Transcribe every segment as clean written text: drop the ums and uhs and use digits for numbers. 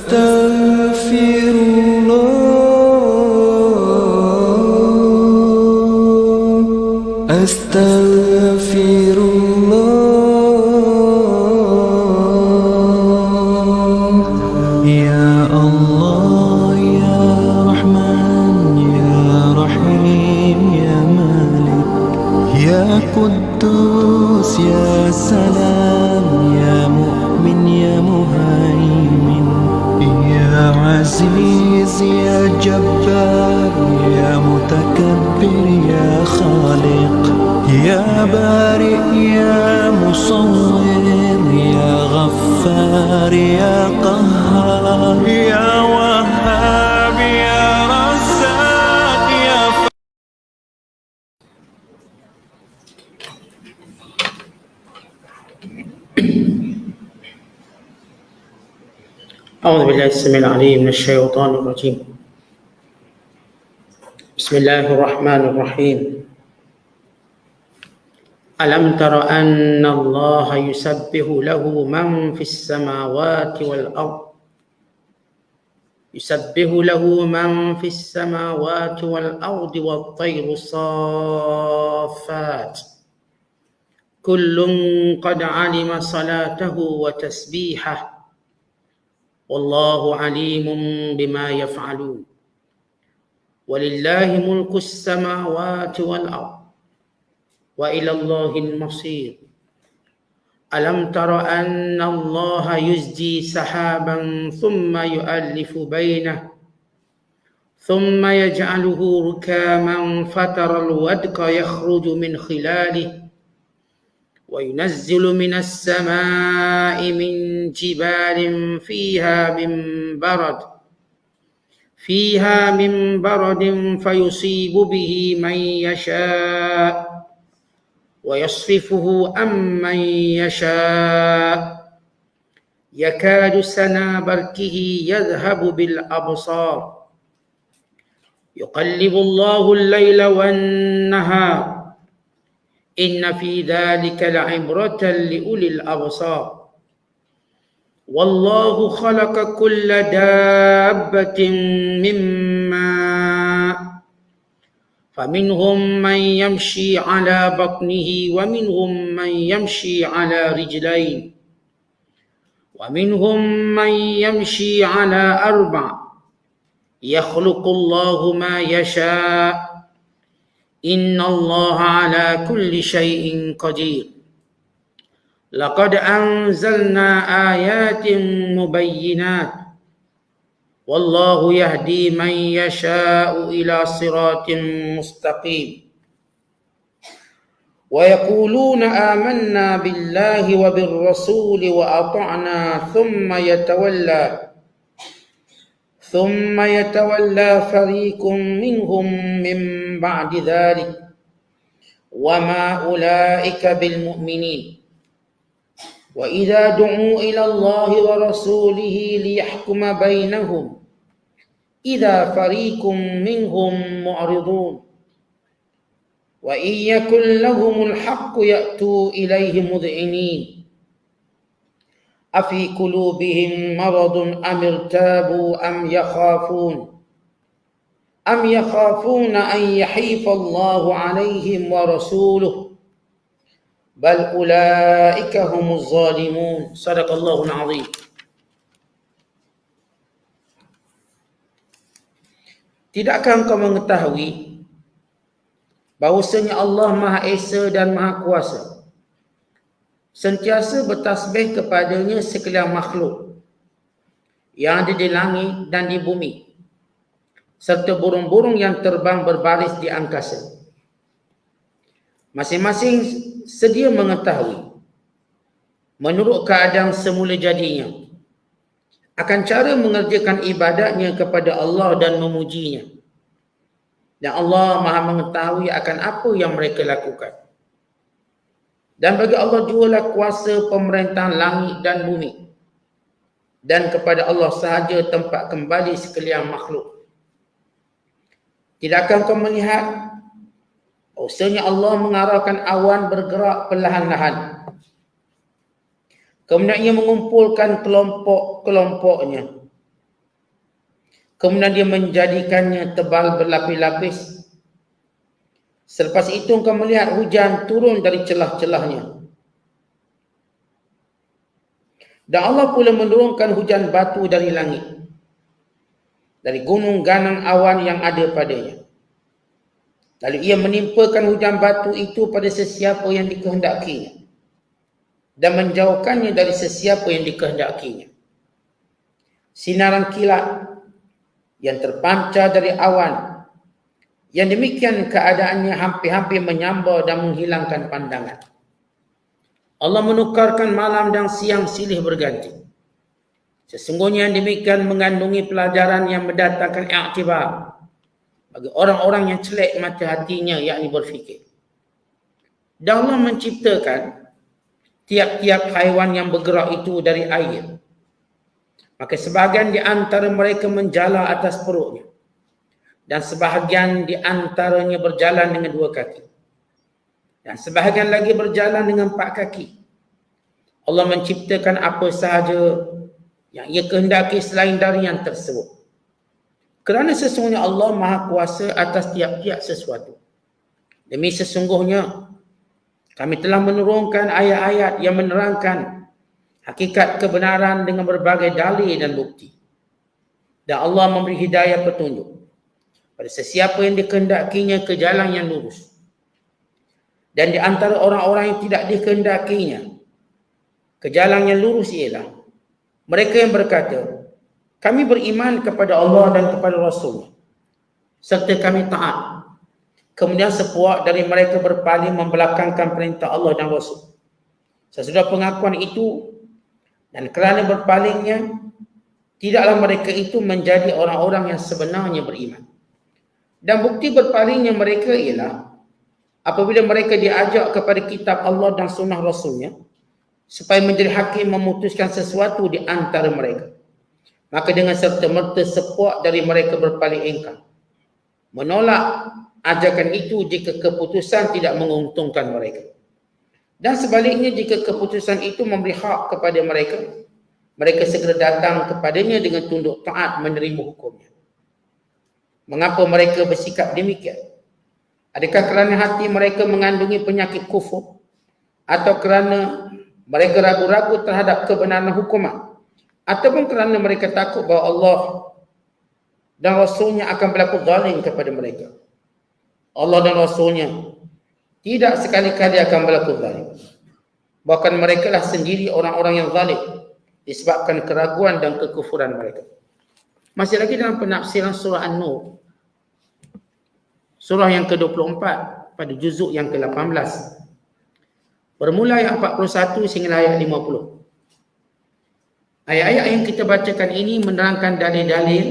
Astaghfirullah. Ya Allah, Ya Rahman, Ya Rahim, Ya Malik, Ya Quddus, Ya Salam, Ya Mu'min, Ya Muhaimin, Ya Aziz, Ya Jabbar, Ya Mutakabbir, Ya Khaliq, Ya Bari, Ya Musawwir, Ya Ghaffar, Ya Qahhar, Ya Wahhab, Ya Razzaq, Ya أعوذ بالله السميع العليم من الشيطان الرجيم. بسم الله الرحمن الرحيم. ألم تر أن الله يسبح له من في السماوات والأرض من في السماوات والأرض والطير صافات كل قد علم صلاته وتسبيحه والله عليم بما يفعلون ولله ملك السماوات والأرض وإلى الله المصير. ألم تر أن الله يزجي سحابا ثم يؤلف بينه ثم يجعله ركاما فترى الودق يخرج من خلاله وينزل من السماء من جبال فيها من برد فيصيب به من يشاء ويصرفه عن من يشاء يكاد سنا برقه يذهب بالأبصار يقلب الله الليل والنهار إن في ذلك لعبرة لأولي الأبصار والله خلق كل دابة من ماء فمنهم من يمشي على بطنه ومنهم من يمشي على رجلين ومنهم من يمشي على أربع يخلق الله ما يشاء إن الله على كل شيء قدير لقد أنزلنا آيات مبينات والله يهدي من يشاء إلى صراط مستقيم ويقولون آمنا بالله وبالرسول وأطعنا ثم يتولى فريق منهم من بعد ذلك وما أولئك بالمؤمنين وإذا دعوا إلى الله ورسوله ليحكم بينهم إذا فريق منهم معرضون وإن يكن لهم الحق يأتوا إليه مذعنين أفي قلوبهم مرض أم ارتابوا أم يخافون أن يحيف الله عليهم ورسوله بل أولئك هم الظالمون. صدق الله العظيم. Tidakkah engkau mengetahui bahwasanya Allah Maha Esa dan Maha Kuasa sentiasa bertasbih kepadanya sekalian makhluk yang ada di langit dan di bumi serta burung-burung yang terbang berbaris di angkasa. Masing-masing sedia mengetahui menurut keadaan semula jadinya akan cara mengerjakan ibadatnya kepada Allah dan memujinya. Dan Allah Maha mengetahui akan apa yang mereka lakukan. Dan bagi Allah jualah kuasa pemerintahan langit dan bumi. Dan kepada Allah sahaja tempat kembali sekalian makhluk. Tidakkah kau melihat bahwasanya Allah mengarahkan awan bergerak perlahan-lahan. Kemudian ia mengumpulkan kelompok-kelompoknya kemudian dia menjadikannya tebal berlapis-lapis. Selepas itu engkau melihat hujan turun dari celah-celahnya. Dan Allah pula menurunkan hujan batu dari langit, dari gunung ganang awan yang ada padanya. Lalu ia menimpakan hujan batu itu pada sesiapa yang dikehendakinya dan menjauhkannya dari sesiapa yang dikehendakinya. Sinaran kilat yang terpancar dari awan, yang demikian keadaannya hampir-hampir menyambar dan menghilangkan pandangan. Allah menukarkan malam dan siang silih berganti. Sesungguhnya yang demikian mengandungi pelajaran yang mendatangkan i'tibar bagi orang-orang yang celak mata hatinya, yakni berfikir. Dan Allah menciptakan tiap-tiap haiwan yang bergerak itu dari air. Maka sebahagian di antara mereka menjala atas perutnya, dan sebahagian di antaranya berjalan dengan 2 kaki, dan sebahagian lagi berjalan dengan 4 kaki. Allah menciptakan apa sahaja yang ia kehendaki selain dari yang tersebut. Kerana sesungguhnya Allah Maha Kuasa atas tiap-tiap sesuatu. Demi sesungguhnya kami telah menurunkan ayat-ayat yang menerangkan hakikat kebenaran dengan berbagai dalil dan bukti. Dan Allah memberi hidayah petunjuk pada sesiapa yang dikehendakinya ke jalan yang lurus. Dan di antara orang-orang yang tidak dikehendakinya ke jalan yang lurus ialah mereka yang berkata, kami beriman kepada Allah dan kepada Rasul, serta kami taat. Kemudian sepuak dari mereka berpaling membelakangkan perintah Allah dan Rasul. Sesudah pengakuan itu dan kerana berpalingnya, tidaklah mereka itu menjadi orang-orang yang sebenarnya beriman. Dan bukti berpalingnya mereka ialah apabila mereka diajak kepada kitab Allah dan sunnah Rasulnya supaya menjadi hakim memutuskan sesuatu di antara mereka, maka dengan serta-merta sepuak dari mereka berpaling engkang, menolak ajakan itu jika keputusan tidak menguntungkan mereka. Dan sebaliknya, jika keputusan itu memberi hak kepada mereka, mereka segera datang kepadanya dengan tunduk taat menerima hukumnya. Mengapa mereka bersikap demikian? Adakah kerana hati mereka mengandungi penyakit kufur, atau kerana mereka ragu-ragu terhadap kebenaran hukuman, ataupun kerana mereka takut bahawa Allah dan Rasulnya akan berlaku zalim kepada mereka? Allah dan Rasulnya tidak sekali-kali akan berlaku zalim. Bahkan mereka lah sendiri orang-orang yang zalim disebabkan keraguan dan kekufuran mereka. Masih lagi dalam penafsiran surah An-Nur, surah yang ke-24 pada juzuk yang ke-18, bermula ayat 41 sehingga ayat 50. Ayat-ayat yang kita bacakan ini menerangkan dalil-dalil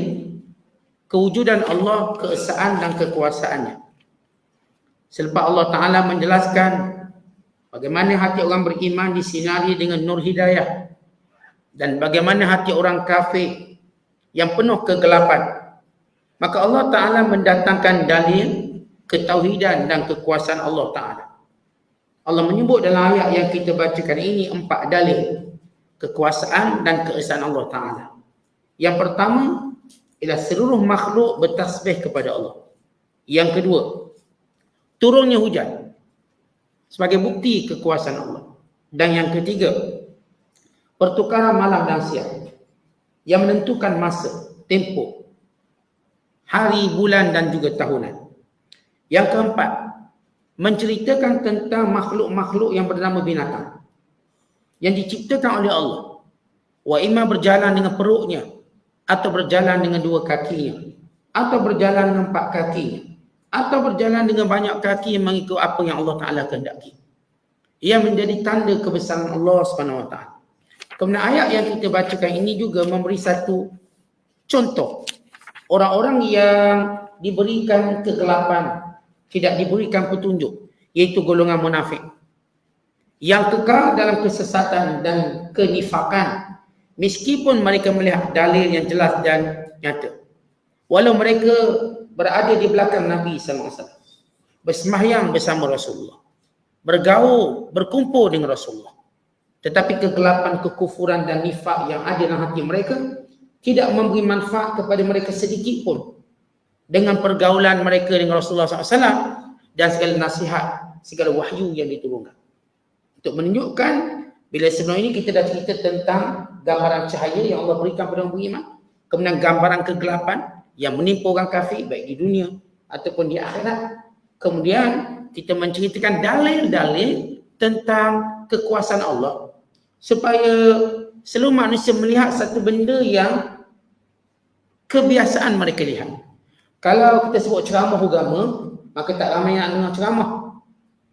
kewujudan Allah, keesaan dan kekuasaannya. Selepas Allah Ta'ala menjelaskan bagaimana hati orang beriman disinari dengan nur hidayah, dan bagaimana hati orang kafir yang penuh kegelapan, maka Allah Ta'ala mendatangkan dalil ketauhidan dan kekuasaan Allah Ta'ala. Allah menyebut dalam ayat yang kita bacakan ini 4 dalil kekuasaan dan keesaan Allah Ta'ala. Yang pertama ialah seluruh makhluk bertasbih kepada Allah. Yang kedua, turunnya hujan sebagai bukti kekuasaan Allah. Dan yang ketiga, pertukaran malam dan siang yang menentukan masa, tempoh, hari, bulan dan juga tahunan. Yang keempat, menceritakan tentang makhluk-makhluk yang bernama binatang yang diciptakan oleh Allah. Wa imma berjalan dengan perutnya, atau berjalan dengan 2 kakinya, atau berjalan dengan 4 kakinya, atau berjalan dengan banyak kaki yang mengikut apa yang Allah Ta'ala kehendaki. Ia menjadi tanda kebesaran Allah SWT. Kemudian ayat yang kita bacakan ini juga memberi satu contoh orang-orang yang diberikan kegelapan, tidak diberikan petunjuk, iaitu golongan munafik yang kekal dalam kesesatan dan kenifakan meskipun mereka melihat dalil yang jelas dan nyata. Walau mereka berada di belakang Nabi SAW, bersembahyang bersama Rasulullah, bergaul, berkumpul dengan Rasulullah, tetapi kegelapan, kekufuran dan nifak yang ada dalam hati mereka tidak memberi manfaat kepada mereka sedikit pun dengan pergaulan mereka dengan Rasulullah SAW dan segala nasihat, segala wahyu yang diturunkan. Untuk menunjukkan bila sebelum ini kita dah cerita tentang gambaran cahaya yang Allah berikan kepada orang beriman, kemudian gambaran kegelapan yang menimpa orang kafir baik di dunia ataupun di akhirat. Kemudian kita menceritakan dalil-dalil tentang kekuasaan Allah supaya seluruh manusia melihat satu benda yang kebiasaan mereka lihat. Kalau kita sebut ceramah agama, maka tak ramai yang dengar ceramah.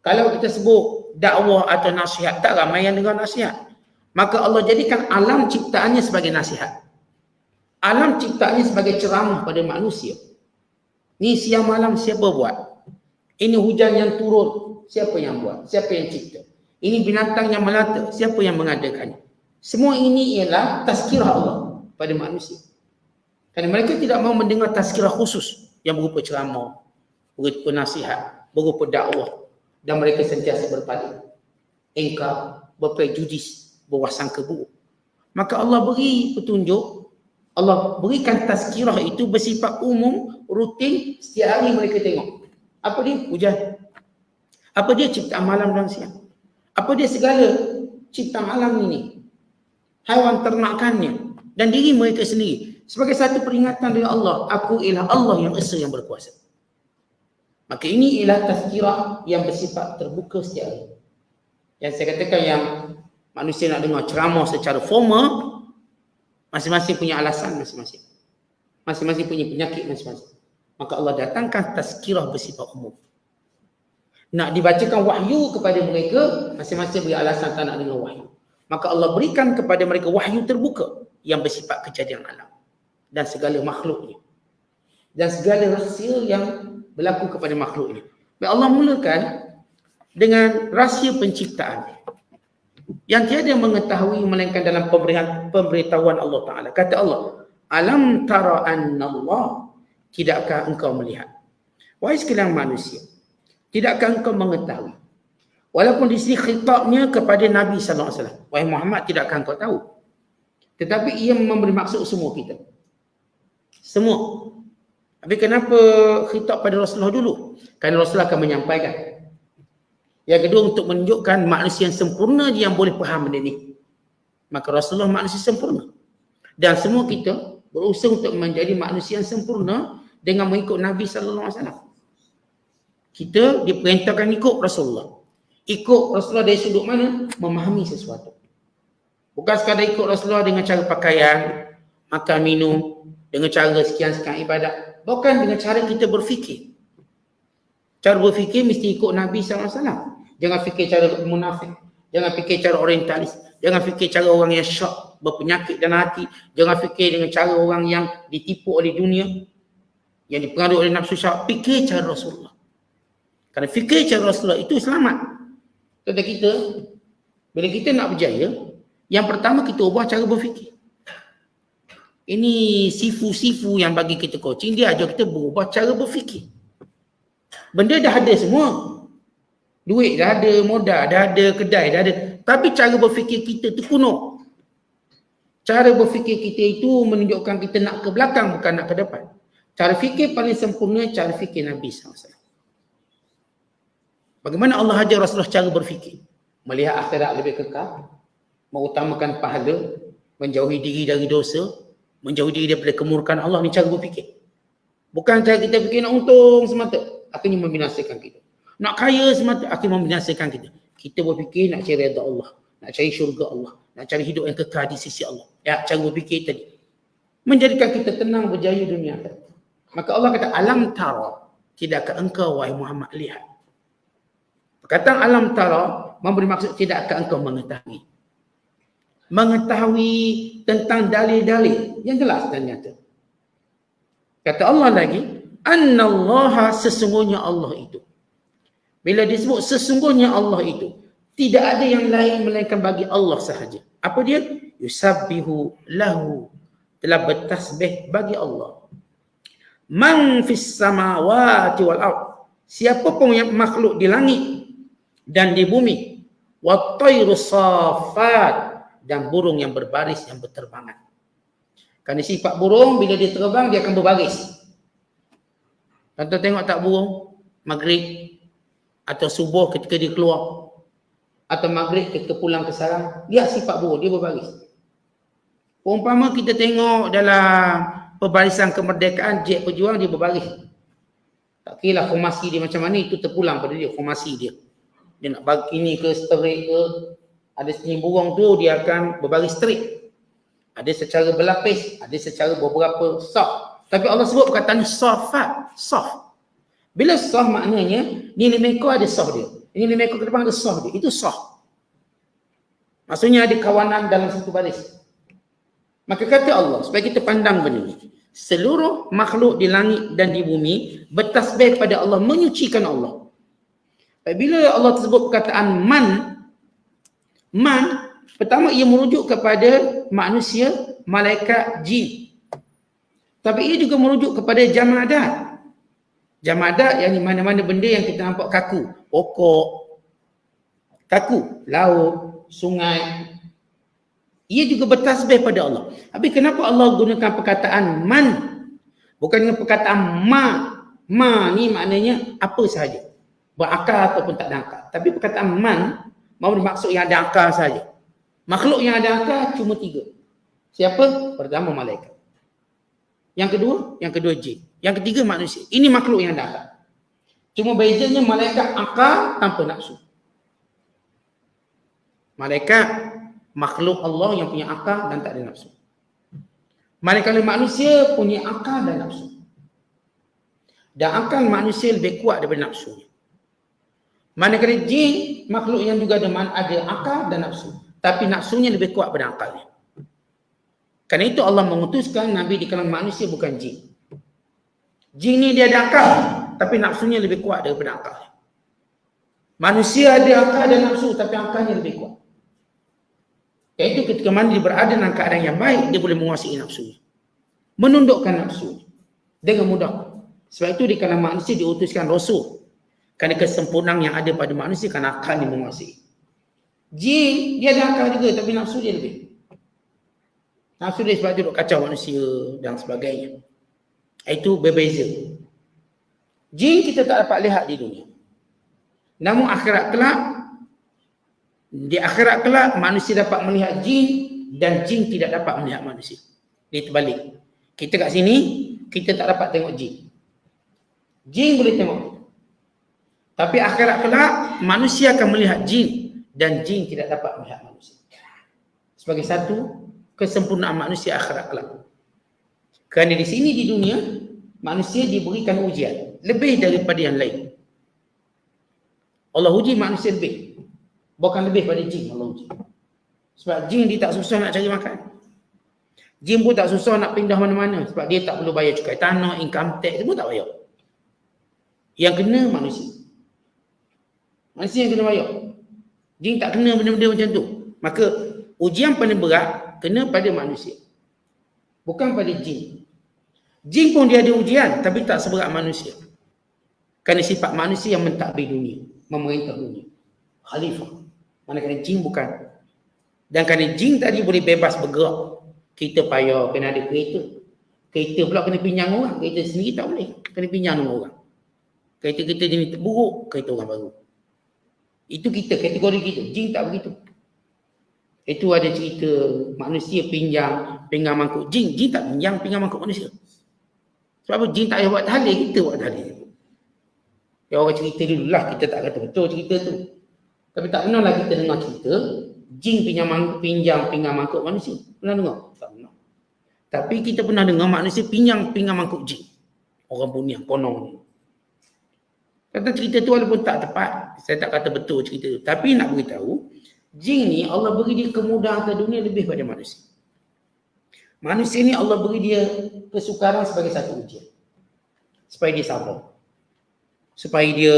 Kalau kita sebut dakwah atau nasihat, tak ramai yang dengar nasihat. Maka Allah jadikan alam ciptaannya sebagai nasihat. Alam ciptaannya sebagai ceramah pada manusia. Ni siang malam siapa buat? Ini hujan yang turun, siapa yang buat? Siapa yang cipta? Ini binatang yang melata, siapa yang mengadakannya? Semua ini ialah tazkirah Allah pada manusia. Kerana mereka tidak mahu mendengar tazkirah khusus yang berupa ceramah, berupa nasihat, berupa dakwah, dan mereka sentiasa berpaling, engkar, berprejudis, berwasangka buruk. Maka Allah beri petunjuk, Allah berikan tazkirah itu bersifat umum, rutin, setiap hari mereka tengok. Apa dia? Hujan. Apa dia? Ciptaan malam dan siang. Apa dia? Segala ciptaan alam ini, haiwan ternakannya, dan diri mereka sendiri. Sebagai satu peringatan dari Allah, aku ialah Allah yang esa yang berkuasa. Maka ini ialah tazkirah yang bersifat terbuka setiap hari. Yang saya katakan yang manusia nak dengar ceramah secara formal, masing-masing punya alasan masing-masing. Masing-masing punya penyakit masing-masing. Maka Allah datangkan tazkirah bersifat umum. Nak dibacakan wahyu kepada mereka, masing-masing beri alasan tak nak dengar wahyu. Maka Allah berikan kepada mereka wahyu terbuka yang bersifat kejadian alam dan segala makhluknya, dan segala rahsia yang berlaku kepada makhluknya. Baik, Allah mulakan dengan rahsia penciptaan yang tiada mengetahui melainkan dalam pemberitahuan Allah Ta'ala. Kata Allah, alam tara annallah, tidakkah engkau melihat? Wahai sekalian manusia, tidakkah engkau mengetahui? Walaupun di sini khitabnya kepada Nabi SAW, wahai Muhammad, tidakkah engkau tahu? Tetapi ia memberi maksud semua kita. Semua. Tapi kenapa khitab pada Rasulullah dulu? Kerana Rasulullah akan menyampaikan. Yang kedua, untuk menunjukkan manusia yang sempurna yang boleh faham benda ni. Maka Rasulullah manusia sempurna. Dan semua kita berusaha untuk menjadi manusia yang sempurna dengan mengikut Nabi SAW. Kita diperintahkan ikut Rasulullah. Ikut Rasulullah dari sudut mana? Memahami sesuatu. Bukan sekadar ikut Rasulullah dengan cara pakaian, makan, minum, dengan cara sekian-sekian ibadat. Bukan dengan cara kita berfikir. Cara berfikir mesti ikut Nabi SAW. Jangan fikir cara munafik. Jangan fikir cara orientalis. Jangan fikir cara orang yang syok, berpenyakit dalam hati. Jangan fikir dengan cara orang yang ditipu oleh dunia, yang dipengaruhi oleh nafsu syahwat. Fikir cara Rasulullah. Kerana fikir cara Rasulullah itu selamat. Kata kita, bila kita nak berjaya, yang pertama kita ubah cara berfikir. Ini sifu-sifu yang bagi kita coaching, dia ajar kita berubah cara berfikir. Benda dah ada semua. Duit dah ada, modal dah ada, kedai dah ada. Tapi cara berfikir kita tu kuno. Cara berfikir kita itu menunjukkan kita nak ke belakang, bukan nak ke depan. Cara fikir paling sempurna, cara fikir Nabi SAW. Bagaimana Allah ajar Rasulullah cara berfikir? Melihat akhirat lebih kekal, mengutamakan pahala, menjauhi diri dari dosa, menjauhi diri daripada kemurkaan Allah. Ni cara berfikir. Bukan cara kita fikir nak untung semata, akhirnya membinasakan kita. Nak kaya semata, akhirnya membinasakan kita. Kita berfikir nak cari redha Allah, nak cari syurga Allah, nak cari hidup yang kekal di sisi Allah. Ya, cara berfikir tadi menjadikan kita tenang berjaya dunia akhirat. Maka Allah kata, alam tara, tidakkah engkau wahai Muhammad lihat? Perkataan alam tara memberi maksud tidakkah engkau mengetahui. Mengetahui tentang dalil-dalil yang jelas dan nyata. Kata Allah lagi, annallaha, sesungguhnya Allah itu. Bila disebut sesungguhnya Allah itu, tidak ada yang lain melainkan bagi Allah sahaja. Apa dia? Yusabbihu lahu, telah bertasbih bagi Allah. Man fis samawati wal ard, siapa pun yang makhluk di langit dan di bumi. Wat tayru safat, dan burung yang berbaris yang berterbangan. Kerana sifat burung bila dia terbang dia akan berbaris. Contoh tengok tak burung maghrib atau subuh ketika dia keluar atau maghrib ketika pulang ke sarang, dia sifat burung, dia berbaris. Umpama kita tengok dalam pembarisan kemerdekaan jet pejuang, dia berbaris. Tak kira lah formasi dia macam mana, itu terpulang pada dia, formasi dia. Dia nak bagi ini ke straight ke, ada senyum burung tu dia akan berbaris straight. Ada secara berlapis, ada secara beberapa soft. Tapi Allah sebut perkataan soft. Bila soft maknanya, ni ekor ada soft dia. Ini ekor ke depan ada soft dia. Itu soft. Maksudnya ada kawanan dalam satu baris. Maka kata Allah, supaya kita pandang benda ni. Seluruh makhluk di langit dan di bumi bertasbih pada Allah, menyucikan Allah. Bila Allah tersebut perkataan man, pertama ia merujuk kepada manusia, malaikat, jin. Tapi ia juga merujuk kepada jamadat. Jamadat yang di mana-mana benda yang kita nampak kaku. Pokok, kaku, laut, sungai. Ia juga bertasbih pada Allah. Tapi kenapa Allah gunakan perkataan man? Bukan dengan perkataan ma. Ma ni maknanya apa sahaja. Berakal ataupun tak ada akal. Tapi perkataan man, mahu maksud yang ada akal sahaja. Makhluk yang ada akal cuma 3. Siapa? Pertama malaikat. Yang kedua jin. Yang ketiga manusia. Ini makhluk yang ada akal. Cuma bezanya malaikat akal tanpa nafsu. Malaikat makhluk Allah yang punya akal dan tak ada nafsu. Manakala manusia punya akal dan nafsu. Dan akal manusia lebih kuat daripada nafsunya. Manakala jin makhluk yang juga ada akal dan nafsu. Tapi nafsunya lebih kuat daripada akalnya. Kerana itu Allah mengutuskan Nabi di kalangan manusia bukan jin. Jin ni dia ada akal, tapi nafsunya lebih kuat daripada akalnya. Manusia ada akal dan nafsu, tapi akalnya lebih kuat. Iaitu ketika mana dia berada dalam keadaan yang baik, dia boleh menguasai nafsunya. Menundukkan nafsunya dengan mudah. Sebab itu di kalangan manusia diutuskan Rasul. Kerana kesempurnaan yang ada pada manusia, kerana akal dia menguasai. Jin, dia ada akal juga, tapi nafsu dia lebih. Nafsu dia sebab dia duduk kacau manusia dan sebagainya. Itu berbeza. Jin kita tak dapat lihat di dunia. Namun di akhirat kelak manusia dapat melihat jin dan jin tidak dapat melihat manusia. Dia terbalik. Kita kat sini, kita tak dapat tengok jin. Jin boleh tengok. Tapi akhirat kelak manusia akan melihat jin dan jin tidak dapat melihat manusia. Sebagai satu kesempurnaan manusia akhirat kelak. Kerana di sini di dunia manusia diberikan ujian lebih daripada yang lain. Allah uji manusia lebih. Bukan lebih pada jin Allah uji. Sebab jin dia tak susah nak cari makan. Jin pun tak susah nak pindah mana-mana. Sebab dia tak perlu bayar cukai tanah, income tax, semua tak bayar. Yang kena manusia. Manusia yang kena bayar. Jin tak kena benda-benda macam tu. Maka ujian paling berat kena pada manusia. Bukan pada jin. Jin pun dia ada ujian tapi tak seberat manusia. Kerana sifat manusia yang mentadbir dunia, memerintah dunia. Khalifah. Manakala jin bukan. Dan kerana jin tadi boleh bebas bergerak, kita payah kena ada kereta. Kereta pula kena pinjam orang. Kereta sendiri tak boleh. Kena pinjam orang. Kereta kita jenis terburuk, kereta orang baru. Itu kita, kategori kita. Jin tak begitu. Itu ada cerita manusia pinjam pinggan mangkuk jin. Jin tak pinjam pinggan mangkuk manusia. Sebab apa? Jin tak payah buat tahlil, kita buat tahlil. Ya orang cerita dulu lah, kita tak kata betul cerita tu. Tapi tak pernah lah kita dengar cerita jin pinjam pinggan mangkuk manusia. Pernah dengar? Tak pernah. Tapi kita pernah dengar manusia pinjam pinggan mangkuk jin. Orang punya konong ni. Kata cerita tu walaupun tak tepat, saya tak kata betul cerita tu. Tapi nak beritahu, jin ni Allah beri dia kemudahan ke dunia lebih pada manusia. Manusia ni Allah beri dia kesukaran sebagai satu ujian. Supaya dia sabar. Supaya dia,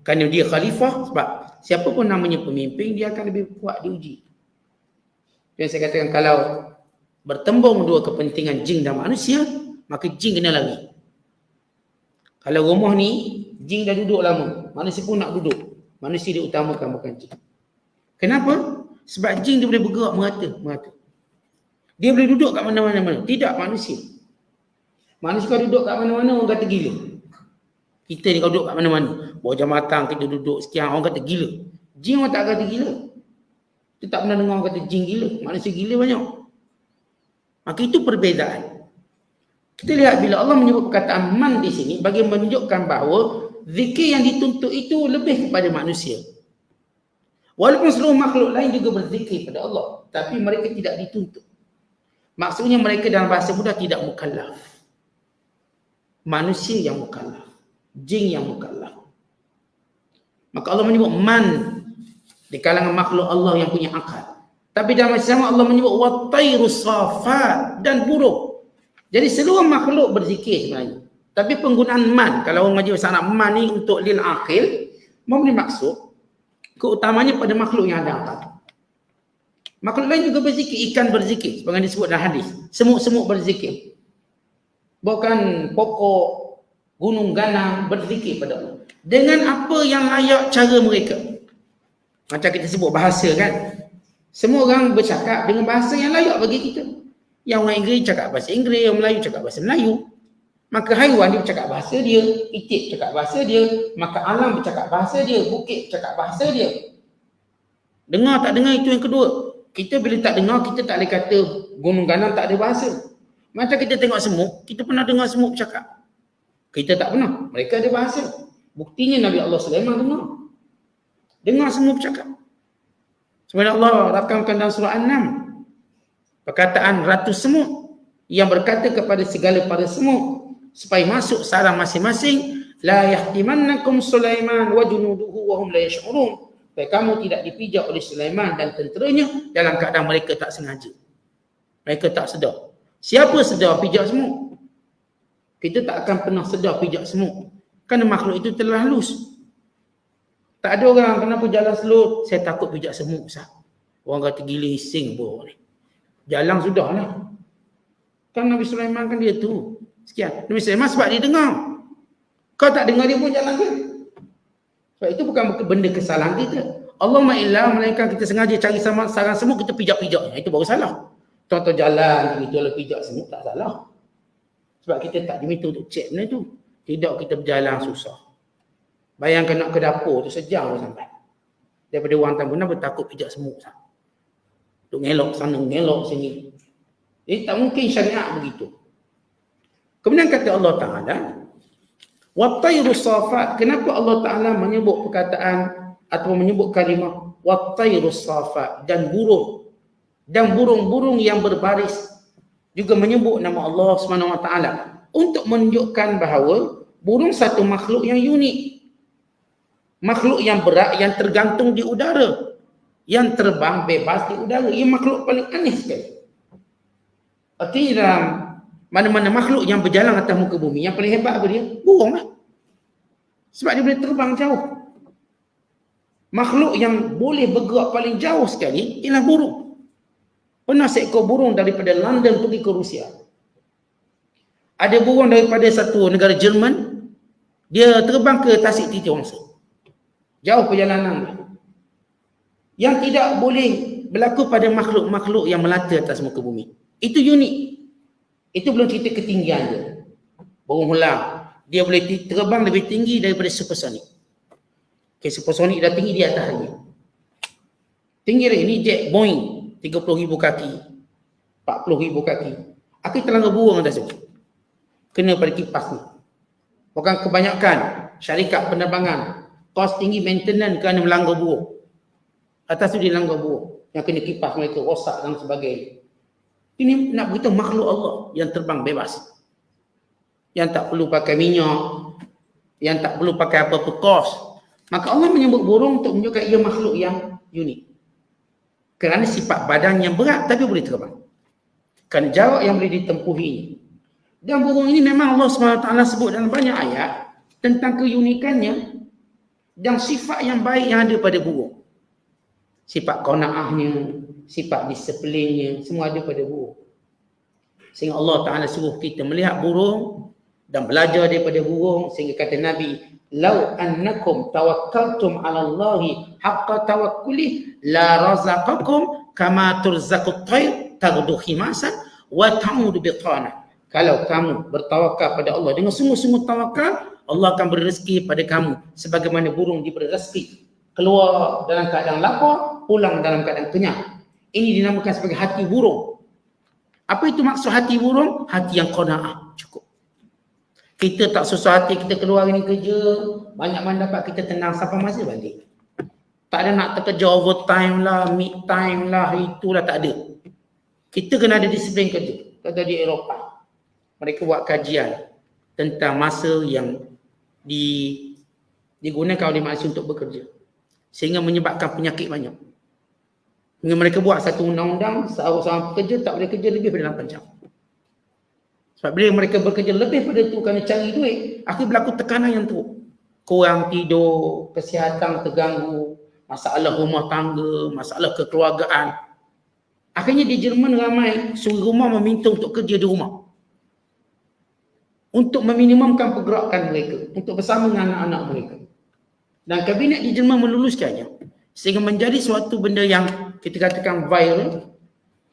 kerana dia khalifah, sebab siapa pun namanya pemimpin, dia akan lebih kuat diuji. Yang saya katakan kalau bertembung dua kepentingan jin dan manusia, maka jin kena lari. Kalau rumah ni, jin dah duduk lama, manusia pun nak duduk. Manusia dia utamakan bukan jin. Kenapa? Sebab jin dia boleh bergerak merata. Dia boleh duduk kat mana-mana. Tidak manusia. Manusia kalau duduk kat mana-mana orang kata gila. Kita ni kalau duduk kat mana-mana, bawah jam matang kita duduk sekian, orang kata gila. Jin orang tak kata gila. Kita tak pernah dengar orang kata jin gila. Manusia gila banyak. Maka itu perbezaan. Kita lihat bila Allah menyebut perkataan man di sini bagi menunjukkan bahawa zikir yang dituntut itu lebih kepada manusia. Walaupun seluruh makhluk lain juga berzikir pada Allah, tapi mereka tidak dituntut. Maksudnya mereka dalam bahasa mudah tidak mukallaf. Manusia yang mukallaf, jin yang mukallaf. Maka Allah menyebut man di kalangan makhluk Allah yang punya akal. Tapi dalam masa sama Allah menyebut wattairus safat dan burung. Jadi seluruh makhluk berzikir sebenarnya. Tapi penggunaan man, kalau orang ngaji bahasa Arab, man ni untuk lil aqil, memberi maksud keutamanya pada makhluk yang ada akal. Makhluk lain juga berzikir, ikan berzikir, seperti disebut dalam hadis. Semut-semut berzikir. Bahkan pokok, gunung ganang berzikir pada Allah. Dengan apa yang layak cara mereka. Macam kita sebut bahasa kan. Semua orang bercakap dengan bahasa yang layak bagi kita. Yang orang Inggeris cakap bahasa Inggeris, yang Melayu cakap bahasa Melayu. Maka haiwan dia bercakap bahasa dia, itik bercakap bahasa dia, maka alam bercakap bahasa dia, bukit bercakap bahasa dia. Dengar tak dengar itu yang kedua. Kita bila tak dengar, kita tak boleh kata gunung ganang tak ada bahasa. Macam kita tengok semut, kita pernah dengar semut bercakap. Kita tak pernah, mereka ada bahasa. Buktinya Nabi Allah Sulaiman dengar. Dengar semut bercakap. Sebenarnya Allah rakamkan dalam surah An-Naml. Perkataan Ratu Semut yang berkata kepada segala para semut supaya masuk sarang masing-masing, la yahtimannakum Sulaiman wa junuduhu wa hum la yash'urun. Supaya kamu tidak dipijak oleh Sulaiman dan tenteranya dalam keadaan mereka tak sengaja. Mereka tak sedar. Siapa sedar pijak semut? Kita tak akan pernah sedar pijak semut. Kerana makhluk itu telah halus. Tak ada orang kenapa jalan slow, saya takut pijak semut. Orang kata gila ising pun ni. Jalan sudah lah. Kan Nabi Sulaiman kan dia tu. Sekian. Nabi Sulaiman sebab dia dengar. Kau tak dengar dia pun jalan kan. Sebab itu bukan benda kesalahan kita. Allahumma illa melainkan kita sengaja cari sarang semut, kita pijak-pijaknya. Itu baru salah. Contoh jalan, kita lah pijak semut tak salah. Sebab kita tak diminta untuk cek benda tu. Tidak kita berjalan susah. Bayangkan nak ke dapur tu sejam pun sampai. Daripada orang tamu bertakut pijak semut. Untuk ngelok sana, ngelok sini. Jadi tak mungkin syariat begitu. Kemudian kata Allah Ta'ala, wattairus safat. Kenapa Allah Ta'ala menyebut perkataan atau menyebut kalimah wattairus safat dan burung. Dan burung-burung yang berbaris. Juga menyebut nama Allah SWT. Untuk menunjukkan bahawa burung satu makhluk yang unik. Makhluk yang berat, yang tergantung di udara. Yang terbang bebas di udara. Ia makhluk paling aneh sekali. Artinya dalam mana-mana makhluk yang berjalan atas muka bumi, yang paling hebat apa dia? Burung lah. Sebab dia boleh terbang jauh. Makhluk yang boleh bergerak paling jauh sekali ialah burung. Pernah seekor burung daripada London pergi ke Rusia. Ada burung daripada satu negara Jerman, dia terbang ke Tasik Titi Wangsa. Jauh perjalanan. Yang tidak boleh berlaku pada makhluk-makhluk yang melata atas muka bumi. Itu unik. Itu belum cerita ketinggian dia. Burung helang. Dia boleh terbang lebih tinggi daripada supersonik. Okay, supersonik dah tinggi di atas dia. Tinggi dia. Ini jet Boeing. 30,000 kaki. 40,000 kaki. Aku terlanggar burung atas tu. Kena pada kipas ni. Bukan kebanyakan syarikat penerbangan. Kos tinggi maintenance kerana melanggar burung. Atas tu dia langgar burung. Yang kena kipas mereka rosak dan sebagainya. Ini nak beritahu makhluk Allah yang terbang bebas. Yang tak perlu pakai minyak. Yang tak perlu pakai apa-apa kos. Maka Allah menyebut burung untuk menunjukkan ia makhluk yang unik. Kerana sifat badan yang berat tapi boleh terbang. Kerana jarak yang boleh ditempuhi. Dan burung ini memang Allah SWT sebut dalam banyak ayat tentang keunikannya dan sifat yang baik yang ada pada burung. Sifat qanaahnya, sifat disiplinnya, semua ada pada burung. Sehingga Allah Ta'ala suruh kita melihat burung dan belajar daripada burung. Sehingga kata Nabi, "Lau annakum tawakkaltum 'ala Allahi haqqa tawakkuli la razaqakum kama turzaqut tayr taghdu khimasan wa ta'udu biqana. Kalau kamu bertawakal pada Allah dengan sungguh-sungguh tawakal, Allah akan beri rezeki pada kamu sebagaimana burung diberi rezeki. Keluar dalam keadaan lapar, pulang dalam keadaan kenyang. Ini dinamakan sebagai hati burung. Apa itu maksud hati burung? Hati yang qanaah, cukup. Kita tak susah hati, kita keluar ini kerja, banyak mana dapat, kita tenang sampai masa balik. Tak ada nak terkerja overtime lah, mid time lah, itulah tak ada. Kita kena ada disiplin kerja. Kata di Eropah, mereka buat kajian tentang masa yang digunakan oleh manusia untuk bekerja, sehingga menyebabkan penyakit banyak. Hingga mereka buat satu undang-undang, seorang pekerja tak boleh kerja lebih daripada 8 jam. Sebab bila mereka bekerja lebih pada itu kerana cari duit, akhir berlaku tekanan yang teruk. Kurang tidur, kesihatan terganggu, masalah rumah tangga, masalah kekeluargaan. Akhirnya di Jerman ramai suri rumah meminta untuk kerja di rumah, untuk meminimumkan pergerakan mereka, untuk bersama dengan anak-anak mereka. Dan kabinet di Jerman meluluskannya sehingga menjadi suatu benda yang kita katakan viral,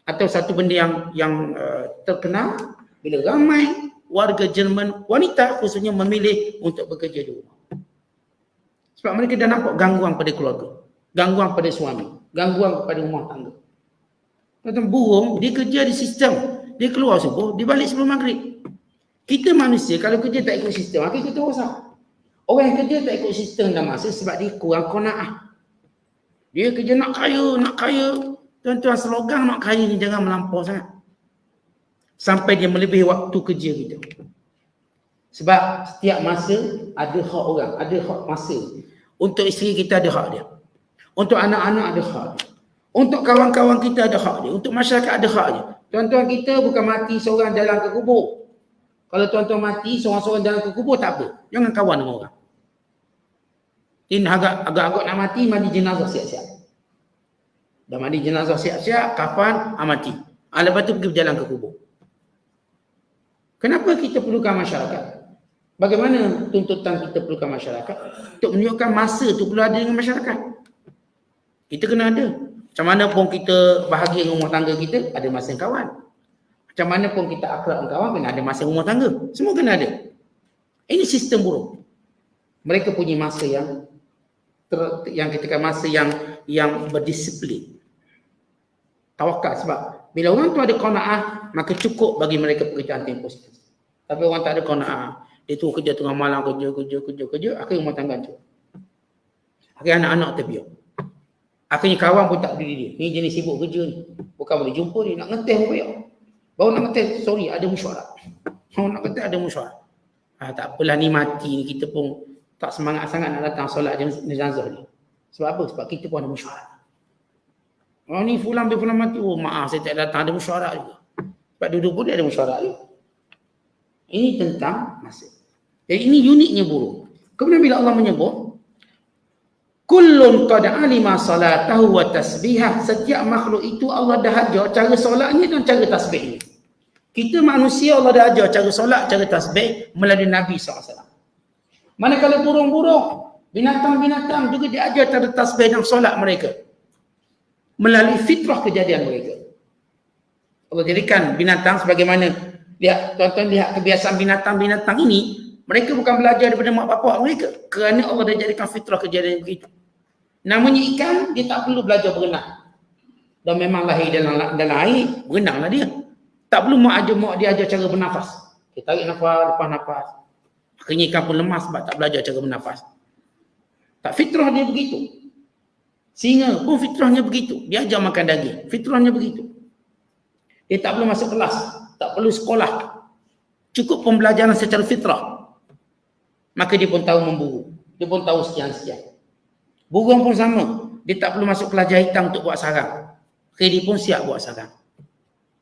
atau satu benda yang terkenal bila ramai warga Jerman, wanita khususnya, memilih untuk bekerja di rumah. Sebab mereka dah nampak gangguan pada keluarga, gangguan pada suami, gangguan pada rumah tangga. Macam burung, dia kerja di sistem, dia keluar subuh, dia balik sebelum maghrib. Kita manusia kalau kerja tak ikut sistem, akhirnya kita rosak. Orang yang kerja tak ikut sistem dan masa sebab dia kurang qanaah. Dia kerja nak kaya. Tuan-tuan, slogan nak kaya ni jangan melampau sangat, sampai dia melebihi waktu kerja kita. Sebab setiap masa ada hak orang, ada hak masa. Untuk isteri kita ada hak dia, untuk anak-anak ada hak dia, untuk kawan-kawan kita ada hak dia, untuk masyarakat ada hak dia. Tuan-tuan, kita bukan mati seorang dalam ke kubur. Kalau tuan-tuan mati seorang-seorang dalam ke kubur, tak apa, jangan kawan dengan orang. Ini agak-agak nak mati, mandi jenazah siap-siap. Dah mandi jenazah siap-siap, kafan, mati. Lepas tu pergi berjalan ke kubur. Kenapa kita perlukan masyarakat? Bagaimana tuntutan kita perlukan masyarakat? Untuk menunjukkan masa tu perlu ada dengan masyarakat. Kita kena ada. Macam mana pun kita bahagia dengan rumah tangga kita, ada masa yang kawan. Macam mana pun kita akrab dengan kawan, kena ada masa rumah tangga. Semua kena ada. Ini sistem burung. Mereka punya masa yang kita kata masa yang berdisiplin. Tawakal, sebab bila orang tu ada qanaah, maka cukup bagi mereka pekerjaan tempoh sikit. Tapi orang tak ada qanaah, dia tu kerja tengah malam, kerja, akhirnya rumah tangga tu. Akhirnya anak-anak terbiar. Akhirnya kawan pun tak beri dia. Ni jenis sibuk kerja ni. Bukan boleh jumpa dia, nak ngeteh pun payah. Baru nak ngeteh, sorry, ada mesyuarat. Nak ngeteh ada mesyuarat. Tak apalah, ni mati ni, kita pun tak semangat sangat nak datang solat jenazah ni. Sebab apa? Sebab kita pun ada mesyuarat. Oh ni fulan bin fulan mati. Oh maaf, saya tak datang, ada mesyuarat juga. Sebab duduk pun dia ada mesyuarat juga. Ini tentang masa. Jadi ini uniknya burung. Kemudian bila Allah menyebut kullun qad alima salatahu wa tasbihah, setiap makhluk itu Allah dah ajar cara solatnya dan cara tasbihnya. Kita manusia Allah dah ajar cara solat, cara tasbih melalui Nabi SAW. Manakala burung-burung, binatang-binatang juga diajar cara tasbih dan solat mereka melalui fitrah kejadian mereka. Allah jadikan binatang sebagaimana, lihat tuan-tuan, lihat kebiasaan binatang-binatang ini, mereka bukan belajar daripada mak bapak mereka, kerana Allah dah jadikan fitrah kejadian begitu. Namanya ikan, dia tak perlu belajar berenang. Dan memang lahir dalam air, berenanglah dia. Tak perlu mak dia ajar cara bernafas. Kita tarik nafas, lepas nafas. Akhirnya ikan pun lemas sebab tak belajar cara bernafas. Tak, fitrah dia begitu. Singa pun fitrahnya begitu. Dia ajar makan daging. Fitrahnya begitu. Dia tak perlu masuk kelas. Tak perlu sekolah. Cukup pembelajaran secara fitrah. Maka dia pun tahu memburu. Dia pun tahu sekian-sekian. Burung pun sama. Dia tak perlu masuk pelajar hitam untuk buat sarang. Dia pun siap buat sarang.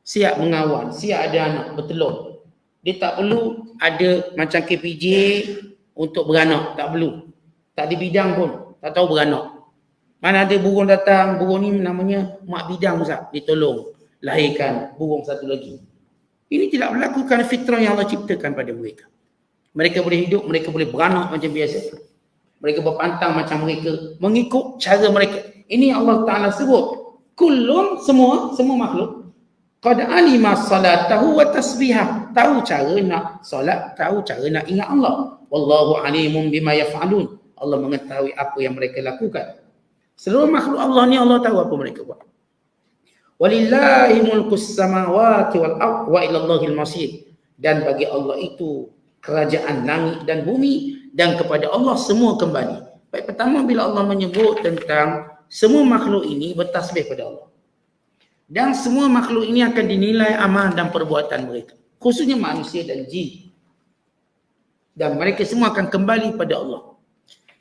Siap mengawal. Siap ada anak bertelur. Dia tak perlu ada macam KPJ untuk beranak. Tak perlu. Tak ada bidang pun. Tak tahu beranak. Mana ada burung datang. Burung ni namanya mak bidang Ustaz. Dia tolong lahirkan burung satu lagi. Ini tidak berlaku kerana fitrah yang Allah ciptakan pada mereka. Mereka boleh hidup. Mereka boleh beranak macam biasa. Mereka berpantang macam mereka. Mengikut cara mereka. Ini Allah Ta'ala sebut. Kullun, semua makhluk. Qad alima salatahu wa tasbihah. Tahu cara nak solat, tahu cara nak ingat Allah. Wallahu alimun bima yaf'alun. Allah mengetahui apa yang mereka lakukan. Seluruh makhluk Allah ni Allah tahu apa mereka buat. Walillahi mulkus samawati wal ardh wa ila Allahil masir. Dan bagi Allah itu kerajaan langit dan bumi, dan kepada Allah semua kembali. Baik, pertama bila Allah menyebut tentang semua makhluk ini bertasbih pada Allah. Dan semua makhluk ini akan dinilai amal dan perbuatan mereka. Khususnya manusia dan jin. Dan mereka semua akan kembali pada Allah.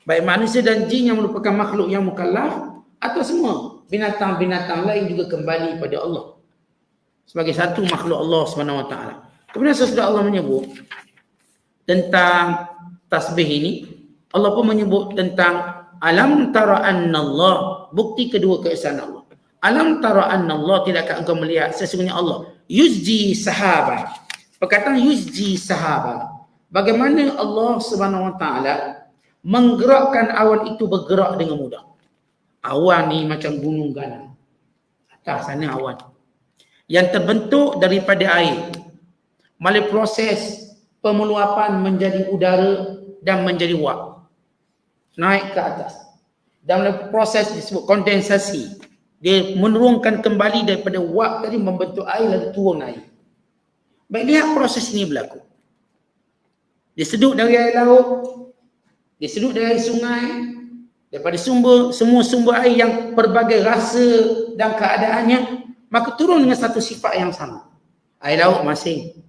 Baik manusia dan jin yang merupakan makhluk yang mukallaf, atau semua binatang-binatang lain juga kembali pada Allah. Sebagai satu makhluk Allah SWT. Kemudian sesudah Allah menyebut tentang tasbih ini, Allah pun menyebut tentang alam tara annallah, bukti kedua keesaan Allah. Alam tara annallah, tidakkah engkau melihat sesungguhnya Allah yuzji sahaba. Perkataan yuzji sahaba, bagaimana Allah SWT menggerakkan awan itu bergerak dengan mudah. Awan ni macam gunung ganang. Atas sana awan yang terbentuk daripada air, melalui proses pemeluapan menjadi udara dan menjadi wap, naik ke atas. Dan melalui proses disebut kondensasi, dia menurunkan kembali daripada wap tadi, membentuk air lalu turun air. Baik, lihat proses ini berlaku. Dia sedut dari air laut, dia sedut dari air sungai, daripada semua sumber air yang pelbagai rasa dan keadaannya, maka turun dengan satu sifat yang sama. Air laut masing,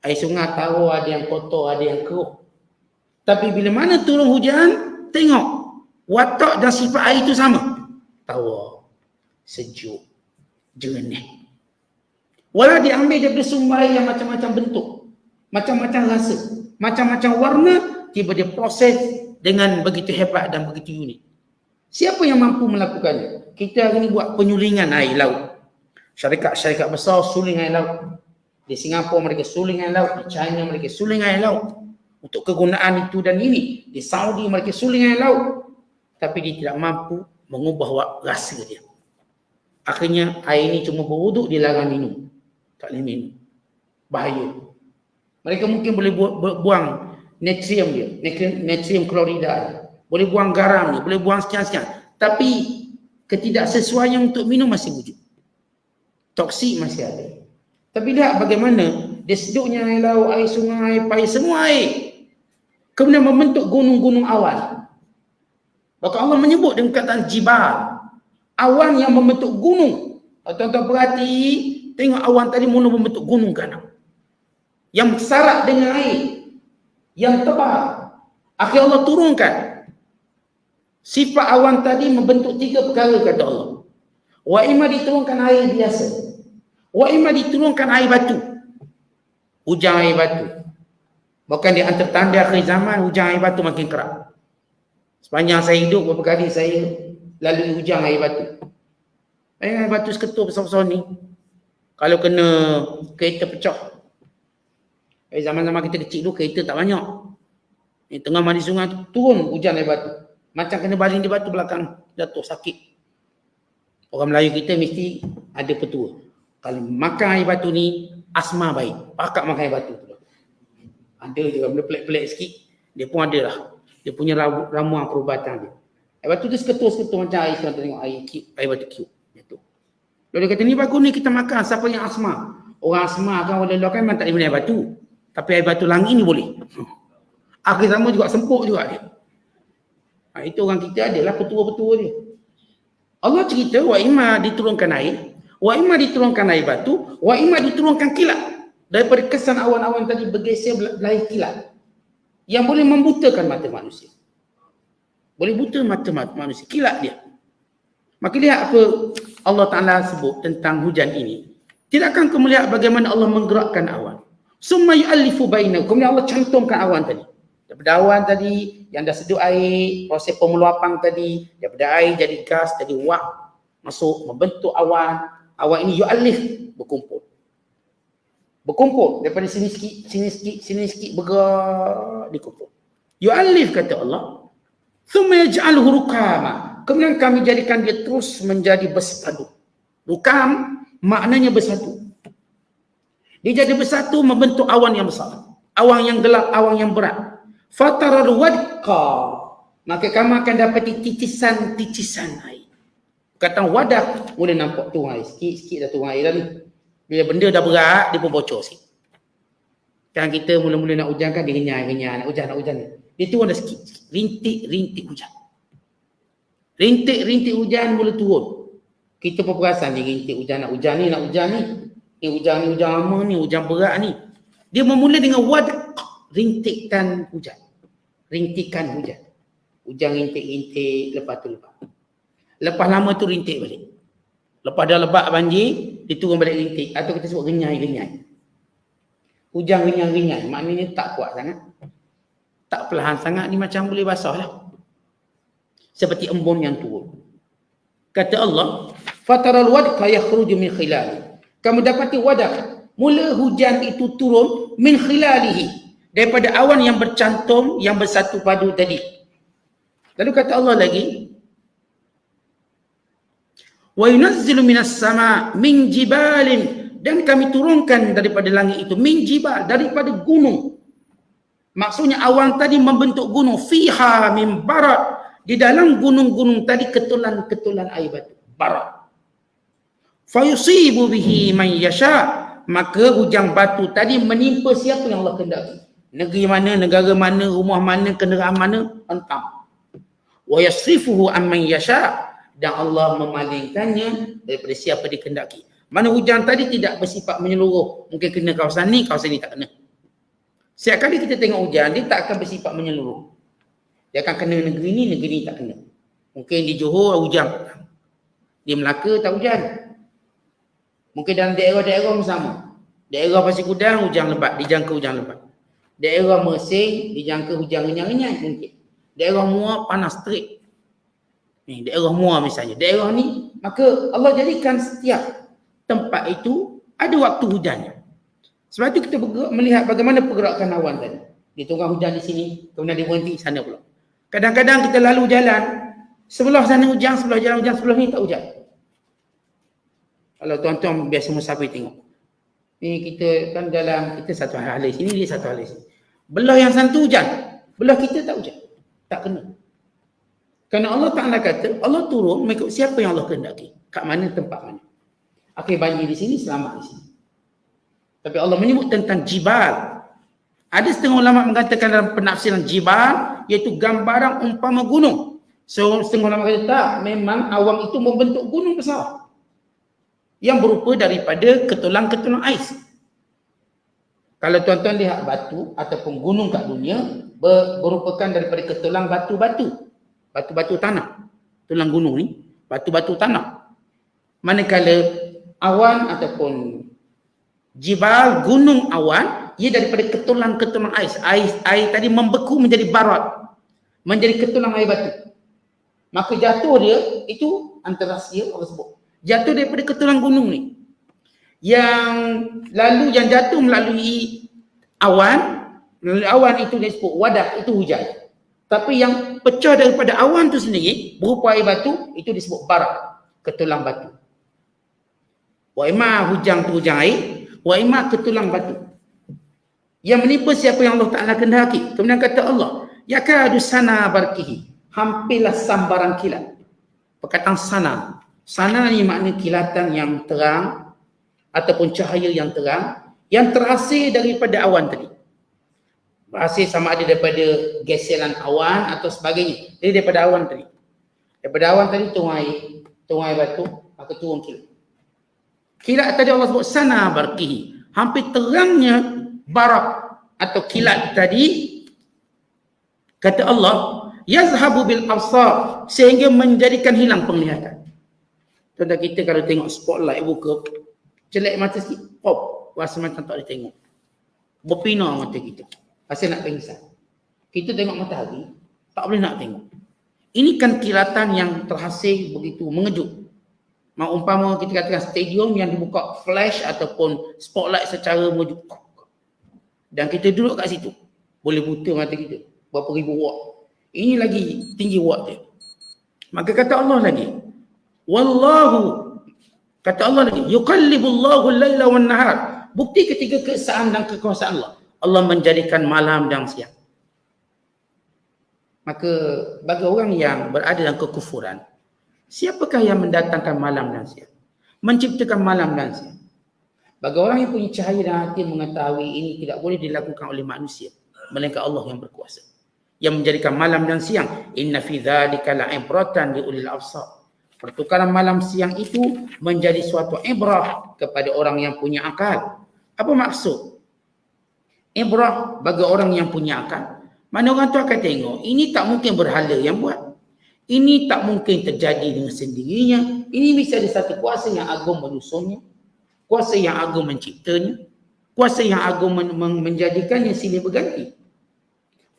air sungai tahu ada yang kotor, ada yang keruh. Tapi bila mana turun hujan, tengok watak dan sifat air itu sama. Tahu, sejuk, jernih. Walau diambil daripada sumber air yang macam-macam bentuk, macam-macam rasa, macam-macam warna, tiba dia proses dengan begitu hebat dan begitu unik. Siapa yang mampu melakukannya? Kita hari ini buat penyulingan air laut. Syarikat-syarikat besar suling air laut. Di Singapura mereka suling air laut, di China mereka suling air laut untuk kegunaan itu dan ini. Di Saudi mereka suling air laut. Tapi dia tidak mampu mengubah rasa dia. Akhirnya air ini cuma berwuduk, dilarang minum. Tak boleh minum. Bahaya. Mereka mungkin boleh buang natrium dia, natrium klorida dia. Boleh buang garam dia, boleh buang sekian-sekian. Tapi ketidaksesuaian untuk minum masih wujud. Toksik masih ada. Tapi lihat bagaimana dia seduknya air laut, air sungai, air pais, semua air. Kemudian membentuk gunung-gunung awan. Maka Allah menyebut dengan kataan jibal. Awan yang membentuk gunung. Tuan-tuan perhati, tengok awan tadi mula membentuk gunung ganang. Yang syarat dengan air. Yang tebal. Akhirnya Allah turunkan. Sifat awan tadi membentuk 3 perkara kata Allah. Wa imma diturunkan air biasa. Wa imma diturunkan air batu. Hujan air batu. Bahkan di antara tanda akhir zaman, hujan air batu makin kerap. Sepanjang saya hidup, beberapa kali saya lalui hujan air batu. Air batu seketul besar-besar ni, kalau kena kereta pecah. Zaman-zaman kita kecil dulu, kereta tak banyak. Tengah mandi sungai tu, turun hujan air batu. Macam kena baling di batu belakang, jatuh sakit. Orang Melayu kita mesti ada petua. Kalau makan air batu ni, asma baik. Pakak makan air batu. Ada juga benda pelik-pelik sikit. Dia pun ada lah. Dia punya ramuan perubatan dia. Air batu tu seketul-seketul macam air. Kita tengok air batu cube. Jatuh. Lalu dia kata, ni bagus ni kita makan. Siapa yang asma? Orang asma kan, orang lelah kan memang tak boleh minum air batu. Tapi air batu langit ni boleh. Akhir sama juga sempuk juga dia. Itu orang kita adalah petua-petua dia. Allah cerita, wa imma diturunkan air, wa imma diturunkan air batu, wa imma diturunkan kilat. Daripada kesan awan-awan tadi bergeser lahir kilat. Yang boleh membutakan mata manusia. Boleh buta mata manusia. Kilat dia. Maka lihat apa Allah Ta'ala sebut tentang hujan ini. Tidakkah kau melihat bagaimana Allah menggerakkan awan? Summa yu'allifu bainakum. Kemudian Allah cantumkan awan tadi. Daripada awan tadi yang dah seduh air, proses pemeluapan tadi, daripada air jadi gas, jadi wap, masuk membentuk awan. Awan ini yu'allif, berkumpul. Berkumpul daripada sini sikit, sini sikit, bergerak, dikumpul. Yu'allif kata Allah. Thumma yaj'aluhu rukama. Kemudian kami jadikan dia terus menjadi bersatu. Rukam maknanya bersatu. Dia jadi bersatu membentuk awan yang besar. Awan yang gelap, awan yang berat. Fataral wadqa. Maka kamu akan dapati titisan-titisan air. Kata wadah, boleh nampak tu air. Sikit-sikit dah tu air dah ni. Bila benda dah berat, dia pun bocor sikit. Kan kita mula-mula nak hujan kan, dia renyai, nak hujan ni. Dia turun dah sikit. Rintik hujan. Rintik hujan mula turun. Kita pun perasan dia rintik hujan, nak hujan ni. Ni hujan lama ni, hujan berat ni. Dia memula dengan wadq, rintikan hujan. Hujan rintik, lepas tu lebat. Lepas lama tu rintik balik. Lepas dah lebat banjir, dia turun balik rintik. Atau kita sebut renyai. Hujan renyai, maknanya tak kuat sangat. Tak perlahan sangat, ni macam boleh basah lah. Seperti embun yang turun. Kata Allah, fataral wadqa yakhruju min khilali. Kamu dapati wadah. Mula hujan itu turun min khilalihi. Daripada awan yang bercantum, yang bersatu padu tadi. Lalu kata Allah lagi, wa yunazzilu minas sama' min jibalin. Dan kami turunkan daripada langit itu min jibal, daripada gunung. Maksudnya awan tadi membentuk gunung. Fiha min barat. Di dalam gunung-gunung tadi ketulan air batu. Barat. Fayusibu bihi man yasha. Maka hujan batu tadi menimpa siapa yang Allah kehendaki. Negeri mana, negara mana, rumah mana, kenderaan mana, hentam. Wa yasrifuhu amman yasha. Dan Allah memalingkannya daripada siapa dikehendaki. Mana hujan tadi tidak bersifat menyeluruh. Mungkin kena kawasan ni tak kena. Setiap kali kita tengok hujan, dia tak akan bersifat menyeluruh. Dia akan kena negeri ni tak kena. Mungkin di Johor hujan. Di Melaka tak hujan. Mungkin dalam daerah-daerah sama. Daerah Pasir Gudang hujan lebat, dijangka hujan lebat. Daerah Mersing dijangka hujan renyai-renyai mungkin. Daerah Muar panas terik. Ni daerah Muar misalnya. Daerah ni, maka Allah jadikan setiap tempat itu ada waktu hujannya. Sebab itu kita melihat bagaimana pergerakan awan tadi. Dia tunggang hujan di sini, kemudian dia berhenti sana pula. Kadang-kadang kita lalu jalan, sebelah sana hujan, sebelah jalan hujan, sebelah ni tak hujan. Kalau tuan-tuan biasa musafir tengok. Ni kita kan dalam, kita satu halai sini, dia satu halai sini. Belah yang sana tu hujan, belah kita tak hujan. Tak kena. Kerana Allah Ta'ala kata, Allah turun mengikut siapa yang Allah kehendaki. Kat mana, tempat mana. Akhir banjir di sini, selamat di sini. Tapi Allah menyebut tentang jibal. Ada setengah ulama mengatakan dalam penafsiran jibal, iaitu gambaran umpama gunung. So setengah ulama kata tak, memang awan itu membentuk gunung besar. Yang berupa daripada ketulang-ketulang ais. Kalau tuan-tuan lihat batu ataupun gunung kat dunia, berupakan daripada ketulang batu-batu. Batu-batu tanah. Tulang gunung ni, batu-batu tanah. Manakala awan ataupun jibal, gunung awan, ia daripada ketulang-ketulang ais. Air tadi membeku menjadi barat. Menjadi ketulang air batu. Maka jatuh dia, itu antara rahsia Allah sebut. Jatuh daripada ketulang gunung ni. Yang lalu yang jatuh melalui awan itu disebut wadah, itu hujan. Tapi yang pecah daripada awan tu sendiri, berupa air batu, itu disebut barat, ketulang batu. Wa ima hujan tu hujan air, wa ima ketulang batu. Yang menimpa siapa yang Allah Ta'ala kehendaki. Kemudian kata Allah, yakadu sana barkihi, hampirlah sambaran kilat. Perkataan sana. Sana ni makna kilatan yang terang ataupun cahaya yang terang yang terhasil daripada awan tadi. Berhasil sama ada daripada geseran awan atau sebagainya. Jadi daripada awan tadi. Daripada awan tadi turun air batu, maka turun kilat. Kilat tadi Allah sebut sana barkihi. Hampir terangnya barak atau kilat tadi, kata Allah, yazhabu bil absar, sehingga menjadikan hilang penglihatan. Contoh kita kalau tengok spotlight buka, celak mata sikit, pop, rasa macam tak boleh tengok. Berpina mata kita. Rasa nak pingsan. Kita tengok matahari, tak boleh nak tengok. Ini kan kilatan yang terhasil begitu mengejut. Umpama kita katakan stadium yang dibuka flash ataupun spotlight secara mengejut. Dan kita duduk kat situ. Boleh buta mata kita. Berapa ribu watt. Ini lagi tinggi watt dia. Maka kata Allah lagi, wallahu, kata Allah lagi, yuqallibullahu al-laila wan nahar, Bukti ketiga keesaan dan kekuasaan Allah. Allah menjadikan malam dan siang. Maka bagi orang yang berada dalam kekufuran, siapakah yang mendatangkan malam dan siang? Menciptakan malam dan siang. Bagi orang yang punya cahaya dan hati mengetahui ini tidak boleh dilakukan oleh manusia, melainkan Allah yang berkuasa. Yang menjadikan malam dan siang. Inna fi dzalika la'ibratan liulil absar. Pertukaran malam siang itu menjadi suatu ibrah kepada orang yang punya akal. Apa maksud? Ibrah bagi orang yang punya akal. Mana orang tu akan tengok, ini tak mungkin berhala yang buat. Ini tak mungkin terjadi dengan sendirinya. Ini bisa ada satu kuasa yang agung menyusunnya. Kuasa yang agung menciptanya. Kuasa yang agung menjadikannya silih berganti.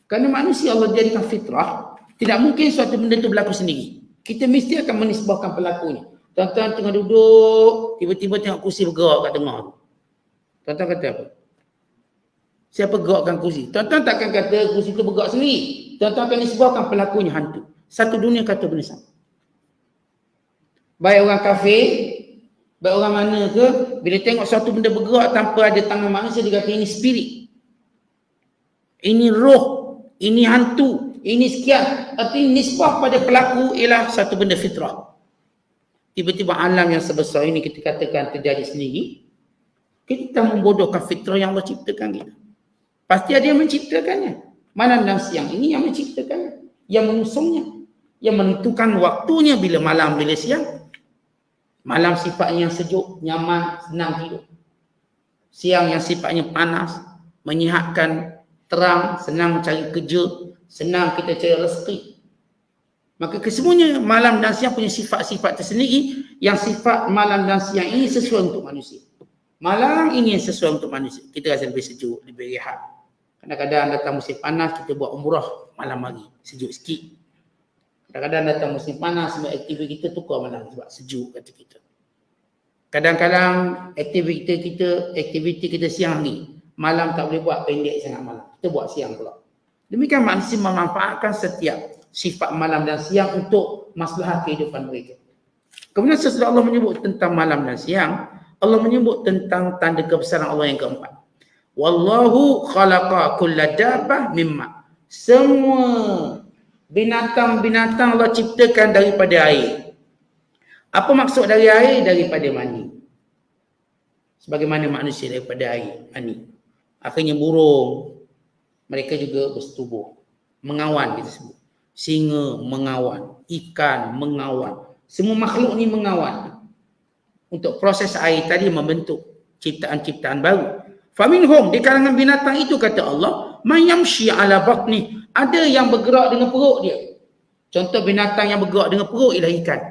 Kerana manusia Allah jadikan fitrah, tidak mungkin suatu benda itu berlaku sendiri. Kita mesti akan menisbahkan pelakunya. Tuan-tuan tengah duduk, tiba-tiba tengok kursi bergerak kat tengah tu. Tuan-tuan kata apa? Siapa gerakkan kursi? Tuan-tuan takkan kata kursi itu bergerak sendiri. Tuan-tuan akan nisbahkan pelakunya hantu. Satu dunia kata benda sama. Baik orang kafir, baik orang mana ke, bila tengok satu benda bergerak tanpa ada tangan manusia, dia kata ini spirit. Ini roh, ini hantu, ini sekian. Artinya nisbah pada pelaku ialah satu benda fitrah. Tiba-tiba alam yang sebesar ini kita katakan terjadi sendiri, kita membodohkan fitrah yang Allah ciptakan kita. Pasti ada yang menciptakannya. Malam dan siang ini yang menciptakannya, yang mengusungnya, yang menentukan waktunya bila malam, bila siang. Malam sifatnya yang sejuk, nyaman, senang hidup. Siang yang sifatnya panas, menyihatkan, terang, senang cari kerja, senang kita cari rezeki. Maka kesemuanya malam dan siang punya sifat-sifat tersendiri, yang sifat malam dan siang ini sesuai untuk manusia. Malam ini yang sesuai untuk manusia. Kita rasa lebih sejuk, lebih rehat. Kadang-kadang datang musim panas, kita buat umrah malam hari, sejuk sikit. Kadang-kadang datang musim panas, semua aktiviti kita tukar malam sebab sejuk kata kita. Kadang-kadang aktiviti kita siang hari, malam tak boleh buat, pendek sangat malam. Kita buat siang pula. Demikian manusia memanfaatkan setiap sifat malam dan siang untuk maslahat kehidupan mereka. Kemudian sesudah Allah menyebut tentang malam dan siang, Allah menyebut tentang tanda kebesaran Allah yang keempat. Wallahu khalaqa kulla dabbah mimma. Semua binatang-binatang Allah ciptakan daripada air. Apa maksud dari air? Daripada mani. Sebagaimana manusia daripada air, mani. Akhirnya burung, mereka juga bersetubuh. Mengawan kita sebut. Singa mengawan, ikan mengawan. Semua makhluk ni mengawan. Untuk proses air tadi membentuk ciptaan-ciptaan baru. Faminhum, di kalangan binatang itu kata Allah, mayamshi ala batni, ada yang bergerak dengan perut dia. Contoh binatang yang bergerak dengan perut ialah ikan.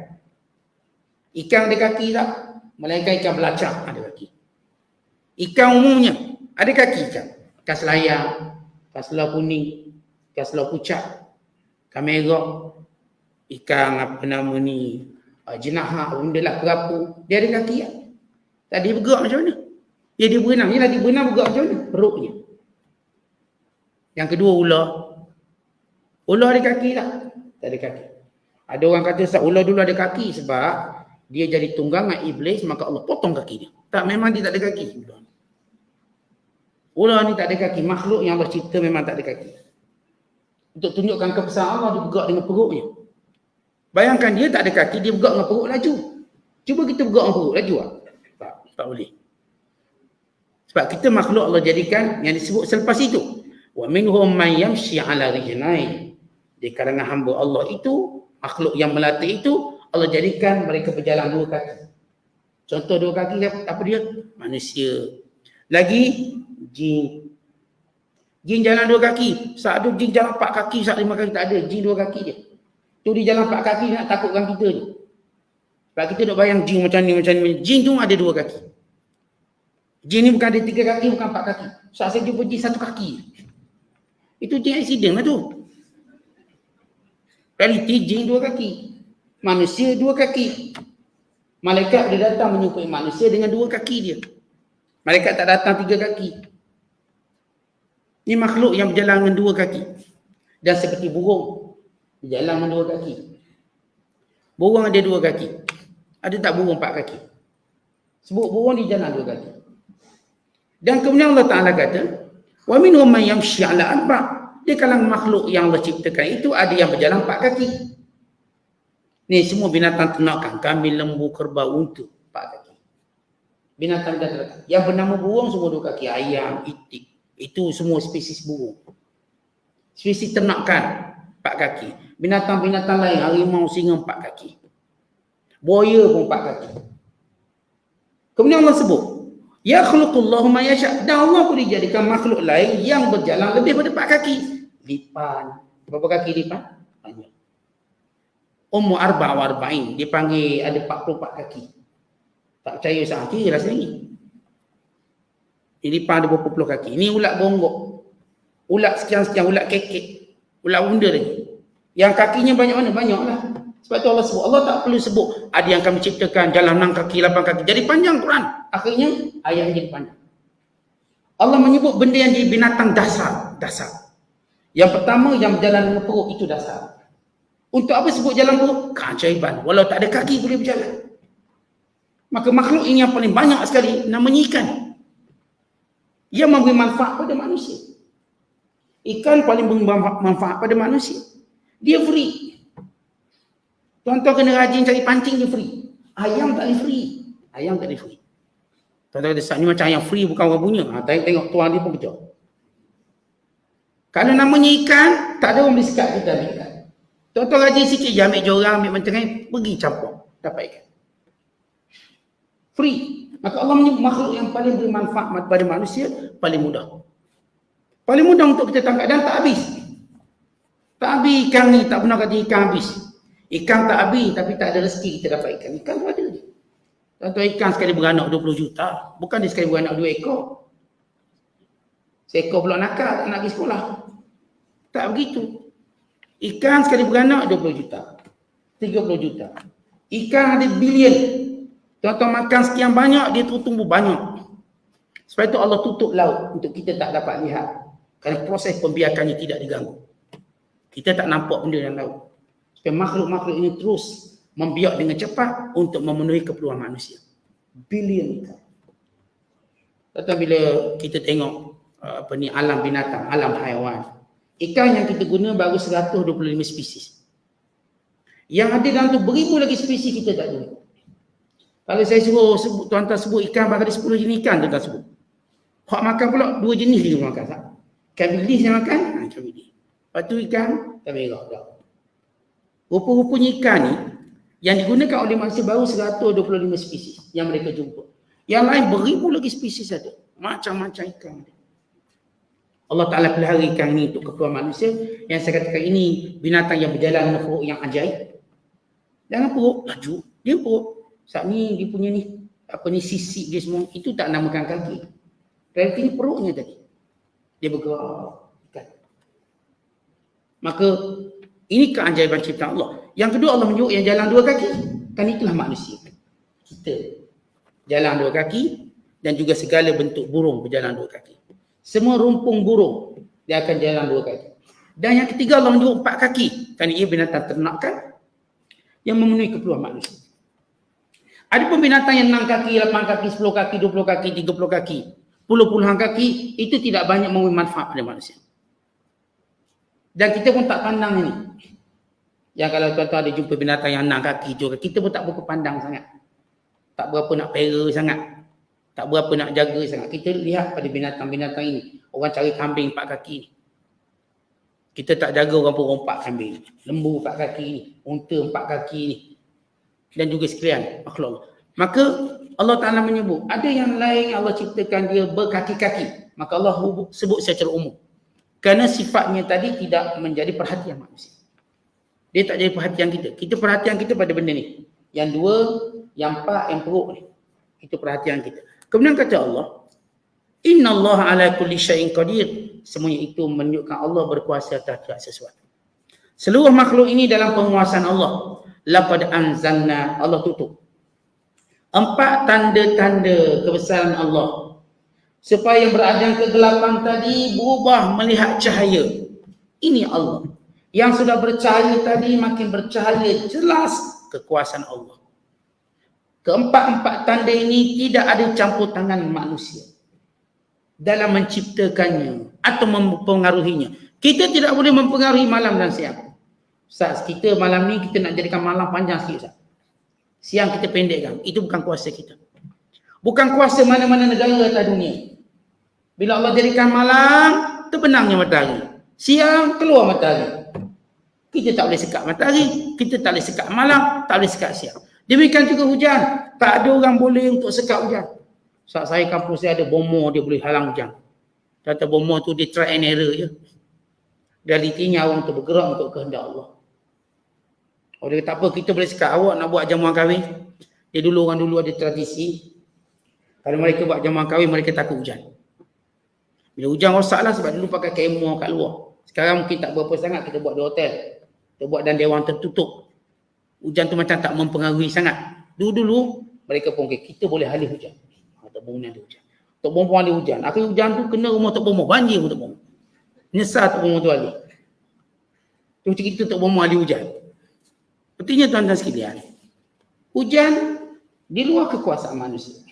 Ikan ada kaki tak? Melainkan ikan belacang ada kaki. Ikan umumnya ada kaki ikan. Ikan selayang, ikan selau kuning, ikan selau pucat, ikan merah, ikan apa nama ni, jenahak, benda lah kerapu. Dia ada kaki tak? Tadi bergerak macam mana? Dia berenang. Dia lagi berenang bergerak macam mana? Perutnya. Yang kedua ular. Ular ada kaki tak? Tak ada kaki. Ada orang kata ular dulu ada kaki sebab dia jadi tunggangan iblis, maka Allah potong kaki dia. Tak, memang dia tak ada kaki. Ular ni tak ada kaki. Makhluk yang Allah cipta memang tak ada kaki. Untuk tunjukkan kebesaran Allah, dia bergerak dengan perutnya. Bayangkan dia tak ada kaki, dia bergerak dengan perut laju. Cuba kita bergerak dengan perut laju tak? Tak boleh. Sebab kita makhluk Allah jadikan yang disebut selepas itu. Wa minhum man yamshi ala rijlain. Di kalangan hamba Allah itu, makhluk yang melatih itu, Allah jadikan mereka berjalan dua kaki. Contoh dua kaki apa dia? Manusia. Lagi jin. Jin jalan dua kaki. Saat tu jin jalan 4 kaki, saat 5 kaki tak ada. Jin 2 kaki je. Tu dia jalan 4 kaki nak takutkan kita je. Sebab kita nak bayang jin macam ni, macam ni. Jin tu ada 2 kaki. Jin ni bukan ada 3 kaki, bukan 4 kaki. Saat saya jumpa jin 1 kaki. Itu jin accident lah tu. Realiti jin 2 kaki. Manusia 2 kaki. Malaikat dia datang menyukai manusia dengan 2 kaki dia. Malaikat tak datang 3 kaki. Ini makhluk yang berjalan dengan 2 kaki. Dan seperti burung, berjalan dengan 2 kaki. Burung ada 2 kaki. Ada tak burung 4 kaki? Sebut burung dia jalan 2 kaki. Dan kemudian Allah Ta'ala kata, wa minhum man yamshi 'ala arba'. Di kalangan makhluk yang Allah ciptakan itu ada yang berjalan 4 kaki. Ni semua binatang ternakan, kambing, lembu, kerbau, unta, 4 kaki. Binatang ternakan. Yang bernama burung semua 2 kaki, ayam, itik. Itu semua spesies burung. Spesies ternakan 4 kaki. Binatang-binatang lain, harimau, singa 4 kaki. Buaya pun 4 kaki. Kemudian Allah sebut, ya khuluqullahu ma yasha'. Dan Allah boleh jadikan makhluk lain yang berjalan lebih daripada 4 kaki. Lipan. Berapa kaki lipan? Banyak. Ummu arba' wa arba'in. Dipanggil ada 44 kaki. Tak percaya sangat kira sendiri. Lipan ada berapa puluh kaki. Ini ulat bonggok. Ulat sekian-sekian, ulat kekek. Ulat bunda lagi. Yang kakinya banyak mana? Banyak lah. Sebab tu Allah sebut. Allah tak perlu sebut. Ada yang kami ciptakan jalan 6 kaki, 8 kaki. Jadi panjang Quran. Akhirnya ayat jadi panjang. Allah menyebut benda yang jadi binatang dasar. Dasar. Yang pertama yang berjalan dengan perut itu dasar. Untuk apa sebut jalan perut? Keajaiban. Walau tak ada kaki boleh berjalan. Maka makhluk ini yang paling banyak sekali namanya ikan. Ia memberi manfaat pada manusia. Ikan paling memberi manfaat pada manusia. Dia free. Tuan-tuan kena rajin cari pancing, dia free. Ayam tak boleh free. Ayam tak boleh free. Tuan-tuan kata, ni macam ayam free bukan orang punya. Tengok tuan dia pun kejap. Kalau namanya ikan, tak ada orang boleh sekat kita ambil ikan. Tuan-tuan rajin sikit je ambil jorang, ambil mencengai, pergi campur. Dapat ikan. Free. Maka Allah menyebut makhluk yang paling bermanfaat pada manusia, paling mudah. Paling mudah untuk kita tangkap dan tak habis. Tak habis ikan ni, tak pernah kata ikan habis. Ikan tak habis tapi tak ada rezeki kita dapat ikan. Ikan tu ada je. Tuan-tuan, ikan sekali beranak 20 juta. Bukan dia sekali beranak 2 ekor. Seekor pula nakal, tak nak pergi sekolah. Tak begitu. Ikan sekali beranak 20 juta. 30 juta. Ikan ada bilion. Tuan-tuan makan sekian banyak, dia terus tumbuh banyak. Sebab itu Allah tutup laut untuk kita tak dapat lihat. Kerana proses pembiakannya tidak diganggu. Kita tak nampak benda dalam laut. Supaya makhluk-makhluk ini terus membiak dengan cepat untuk memenuhi keperluan manusia. Bilion ikan. Tuan-tuan, bila kita tengok alam binatang, alam haiwan. Ikan yang kita guna baru 125 spesies. Yang ada dalam tu beribu lagi spesies kita tak guna. Kalau saya suruh sebut, tuan-tuan sebut ikan, bakal ada 10 jenis ikan tuan-tuan sebut. Hak makan pula 2 jenis dia makan. Ikan bilis yang makan, ikan bilis. Lepas tu ikan, ikan merah. Rupa-rupanya ikan ni, yang digunakan oleh manusia baru 125 spesies yang mereka jumpa. Yang lain beribu lagi spesies ada. Macam-macam ikan ada. Allah Ta'ala pelihara ikan ini untuk keperluan manusia. Yang saya katakan ini binatang yang berjalan dengan perut yang ajaib. Jangan perut, laju. Dia perut. Saat ni dia punya ni, apa ni, sisik dia semua. Itu tak namakan kaki. Realitinya perutnya tadi. Dia bergerak. Ikan. Maka ini keajaiban ciptaan Allah. Yang kedua, Allah menyebut yang jalan 2 kaki. Kan itulah manusia. Kita jalan 2 kaki dan juga segala bentuk burung berjalan 2 kaki. Semua rumpung burung dia akan jalan 2 kaki. Dan yang ketiga, Allah menyebut 4 kaki. Kerana ia binatang ternakan yang memenuhi keperluan manusia. Ada pun binatang yang 6 kaki, 8 kaki, 10 kaki, 20 kaki, 30 kaki, puluhan kaki, itu tidak banyak memberi manfaat pada manusia. Dan kita pun tak pandang ini. Yang kalau tuan-tuan ada jumpa binatang yang 6 kaki, 7 kaki, kita pun tak berapa pandang sangat. Tak berapa nak pera sangat. Tak berapa nak jaga sangat. Kita lihat pada binatang-binatang ini. Orang cari kambing 4 kaki ni. Kita tak jaga, orang pun rompak kambing. Lembu 4 kaki ni. Unta 4 kaki ni. Dan juga sekalian makhluk Allah. Maka Allah Ta'ala menyebut, ada yang lain Allah ciptakan dia berkaki-kaki. Maka Allah sebut secara umum. Kerana sifatnya tadi tidak menjadi perhatian manusia. Dia tak jadi perhatian kita. Kita perhatian kita pada benda ni. Yang 2, yang 4, yang perut ni. Itu perhatian kita. Kemudian kata Allah, Inna Allah ala kulli syai'in qadir. Semuanya itu menunjukkan Allah berkuasa atas sesuatu. Seluruh makhluk ini dalam penguasaan Allah. Laqad anzalna, Allah tutup 4 tanda-tanda kebesaran Allah. Supaya yang berada dalam kegelapan tadi berubah melihat cahaya. Ini Allah. Yang sudah bercahaya tadi makin bercahaya jelas kekuasaan Allah. Keempat-empat tanda ini tidak ada campur tangan manusia. dalam menciptakannya atau mempengaruhinya. Kita tidak boleh mempengaruhi malam dan siang. Ustaz, kita malam ni kita nak jadikan malam panjang sikit, Ustaz. Siang kita pendekkan. Itu bukan kuasa kita. Bukan kuasa mana-mana negara atas dunia. Bila Allah jadikan malam, terbenamnya matahari. Siang, keluar matahari. Kita tak boleh sekat matahari, kita tak boleh sekat malam, tak boleh sekat siang. Demikian juga hujan. Tak ada orang boleh untuk sekat hujan. Saat saya kampus saya ada bomor, dia boleh halang hujan. Kata bomor tu dia try and error je. Realitinya orang tu bergerak untuk kehendak Allah. Oh, dia kata apa, kita boleh sekat. Awak nak buat jamuan kahwin. Dia dulu, orang dulu ada tradisi. Kalau mereka buat jamuan kahwin, mereka takut hujan. Bila hujan rosak lah sebab dulu pakai kemah kat luar. Sekarang mungkin tak berapa sangat, kita buat di hotel. Kita buat dalam dewan tertutup. Hujan tu macam tak mempengaruhi sangat. Dulu-dulu mereka pun kita boleh halih hujan. Tok Bomor ada hujan. Tok Bomor ada hujan. Akhir hujan tu kena rumah Tok Bomor. Banjir rumah Tok Bomor. Nyesal Tok Bomor tu halih. Tu cerita Tok Bomor ada hujan. Artinya tuan-tuan sekalian, hujan di luar kekuasaan manusia.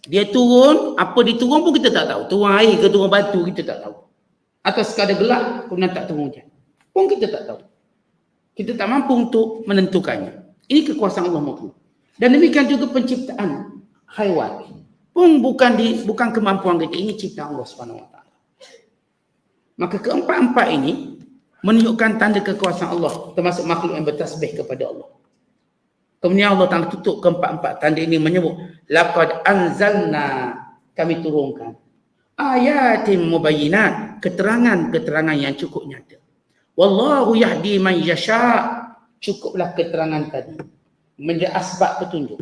Dia turun, apa diturun pun kita tak tahu. Turun air ke turun batu kita tak tahu. Atau sekadar gelap pun tak turun hujan. Pun kita tak tahu. Kita tak mampu untuk menentukannya. Ini kekuasaan Allah Maha. Dan demikian juga penciptaan haiwan. Pun bukan kemampuan kita. Ini ciptaan Allah Subhanahu Wa Taala. Maka keempat-empat ini menunjukkan tanda kekuasaan Allah, termasuk makhluk yang bertasbih kepada Allah. Kemudian Allah Ta'ala tutup keempat-empat tanda ini menyebut, laqad anzalna, kami turunkan, ayatin mubayyinat, keterangan-keterangan yang cukup nyata. Wallahu yahdi man yasha, cukuplah keterangan tadi menjadi asbab petunjuk.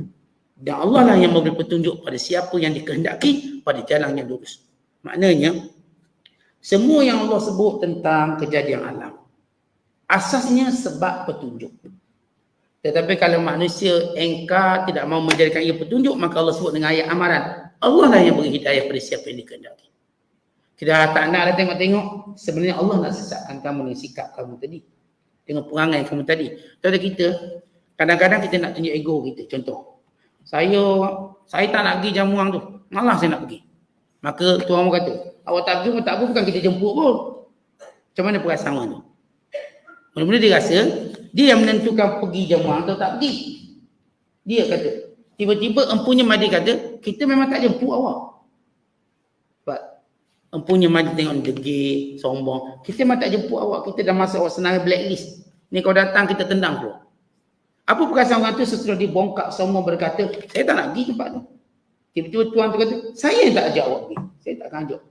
Dan Allah lah yang memberi petunjuk pada siapa yang dikehendaki pada jalan yang lurus. Maknanya, semua yang Allah sebut tentang kejadian alam, asasnya sebab petunjuk. Tetapi kalau manusia engkar, tidak mahu menjadikan ia petunjuk, maka Allah sebut dengan ayat amaran. Allah lah yang beri hidayah pada siapa yang dikehendaki. Kita tak nak tengok-tengok, sebenarnya Allah nak sesatkan kamu dengan sikap kamu tadi, dengan perangai kamu tadi. Contoh kita, kadang-kadang kita nak tunjuk ego kita. Contoh, saya tak nak pergi jamuan tu, malah saya nak pergi. Maka tuan orang kata, awak tak pergi pun tak apa, bukan kita jemput pun. Macam mana perasaan tu? Mula-mula dia rasa, dia yang menentukan pergi jamuan atau tak pergi. Dia kata, tiba-tiba empunya Madi kata, kita memang tak jemput awak. Sebab empunya Madi tengok degil, sombong. Kita memang tak jemput awak, kita dah masuk awak senarai blacklist. Ni kau datang, kita tendang keluar. Apa perasaan orang tu setelah dibongkak semua berkata, saya tak nak pergi tempat tu. Tiba-tiba tuan tu kata, saya tak ajak awak pergi. Saya tak akan ajak.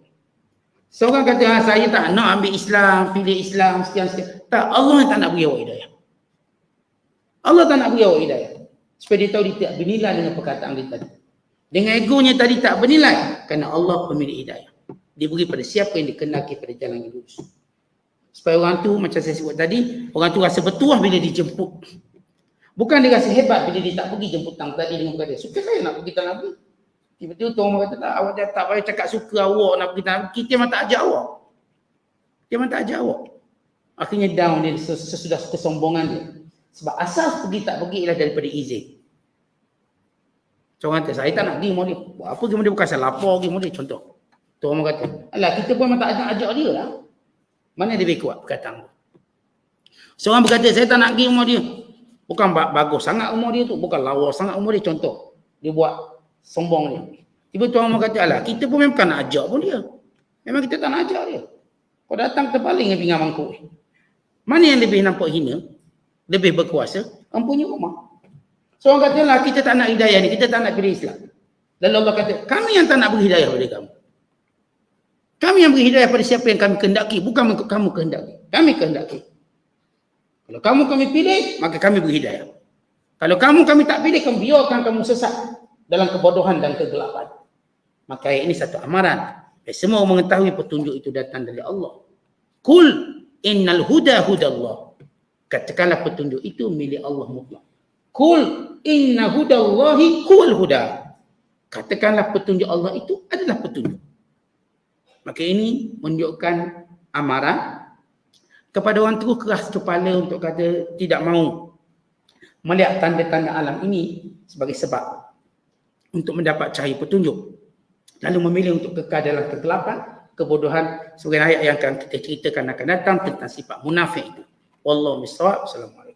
Seorang kata, saya tak nak ambil Islam, pilih Islam, sekian-sekian. Tak, Allah yang tak nak beri awak hidayah. Allah tak nak beri awak hidayah. Supaya dia tahu dia tak bernilai dengan perkataan dia tadi. Dengan egonya tadi tak bernilai. Kerana Allah pemilik hidayah. Dia beri pada siapa yang dikehendaki pada jalan yang lurus. Supaya orang tu, macam saya sebut tadi, orang tu rasa bertuah bila dijemput. Bukan dia rasa hebat bila dia tak pergi jemputan tadi dengan berkata, suka saya nak pergi, tak nak pergi. Tiba-tiba tu orang kata, tak, awak tak payah cakap suka awak nak pergi, tak nak pergi. Kita memang tak ajak awak. Dia memang tak ajak awak. Akhirnya down dia sesudah kesombongan dia. Sebab asas pergi tak pergi ialah daripada izin. Orang kata, saya tak nak pergi rumah dia. Buat apa rumah dia, bukan saya lapor pergi rumah dia. Contoh. Tu orang kata, alah kita pun memang tak ajak dia lah. Mana dia lebih kuat perkataan tu. Seorang berkata, saya tak nak pergi rumah dia. Bukan bagus sangat rumah dia tu. Bukan lawa sangat rumah dia. Contoh. Dia buat sombong dia. Tiba-tiba orang kata, alah kita pun memang bukan nak ajak pun dia. Memang kita tak nak ajak dia. Kau datang terbaling dengan pinggan mangkuk. Mana yang lebih nampak hina? Lebih berkuasa? Empunya rumah. Seorang kata, lah kita tak nak hidayah ni. Kita tak nak pilih Islam. Lalu Allah kata, kami yang tak nak beri hidayah pada kamu. Kami yang beri hidayah pada siapa yang kami kehendaki. Bukan kamu kehendaki. Kami kehendaki. Kalau kamu kami pilih, maka kami beri hidayah. Kalau kami tak pilih, kami biarkan kamu sesat dalam kebodohan dan kegelapan. Maka ini satu amaran. Semua mengetahui petunjuk itu datang dari Allah. Kul innal huda hudallah. Katakanlah petunjuk itu milik Allah mutlak. Kul inna hudallahi huwal huda. Katakanlah petunjuk Allah itu adalah petunjuk. Maka ini menunjukkan amaran kepada orang terus keras kepala untuk kata tidak mahu melihat tanda-tanda alam ini sebagai sebab untuk mendapat cahaya petunjuk. lalu memilih untuk kekal dalam kegelapan, kebodohan, sebagai ayat yang akan kita ceritakan akan datang tentang sifat munafik itu. Wallahu musta'an. Assalamualaikum.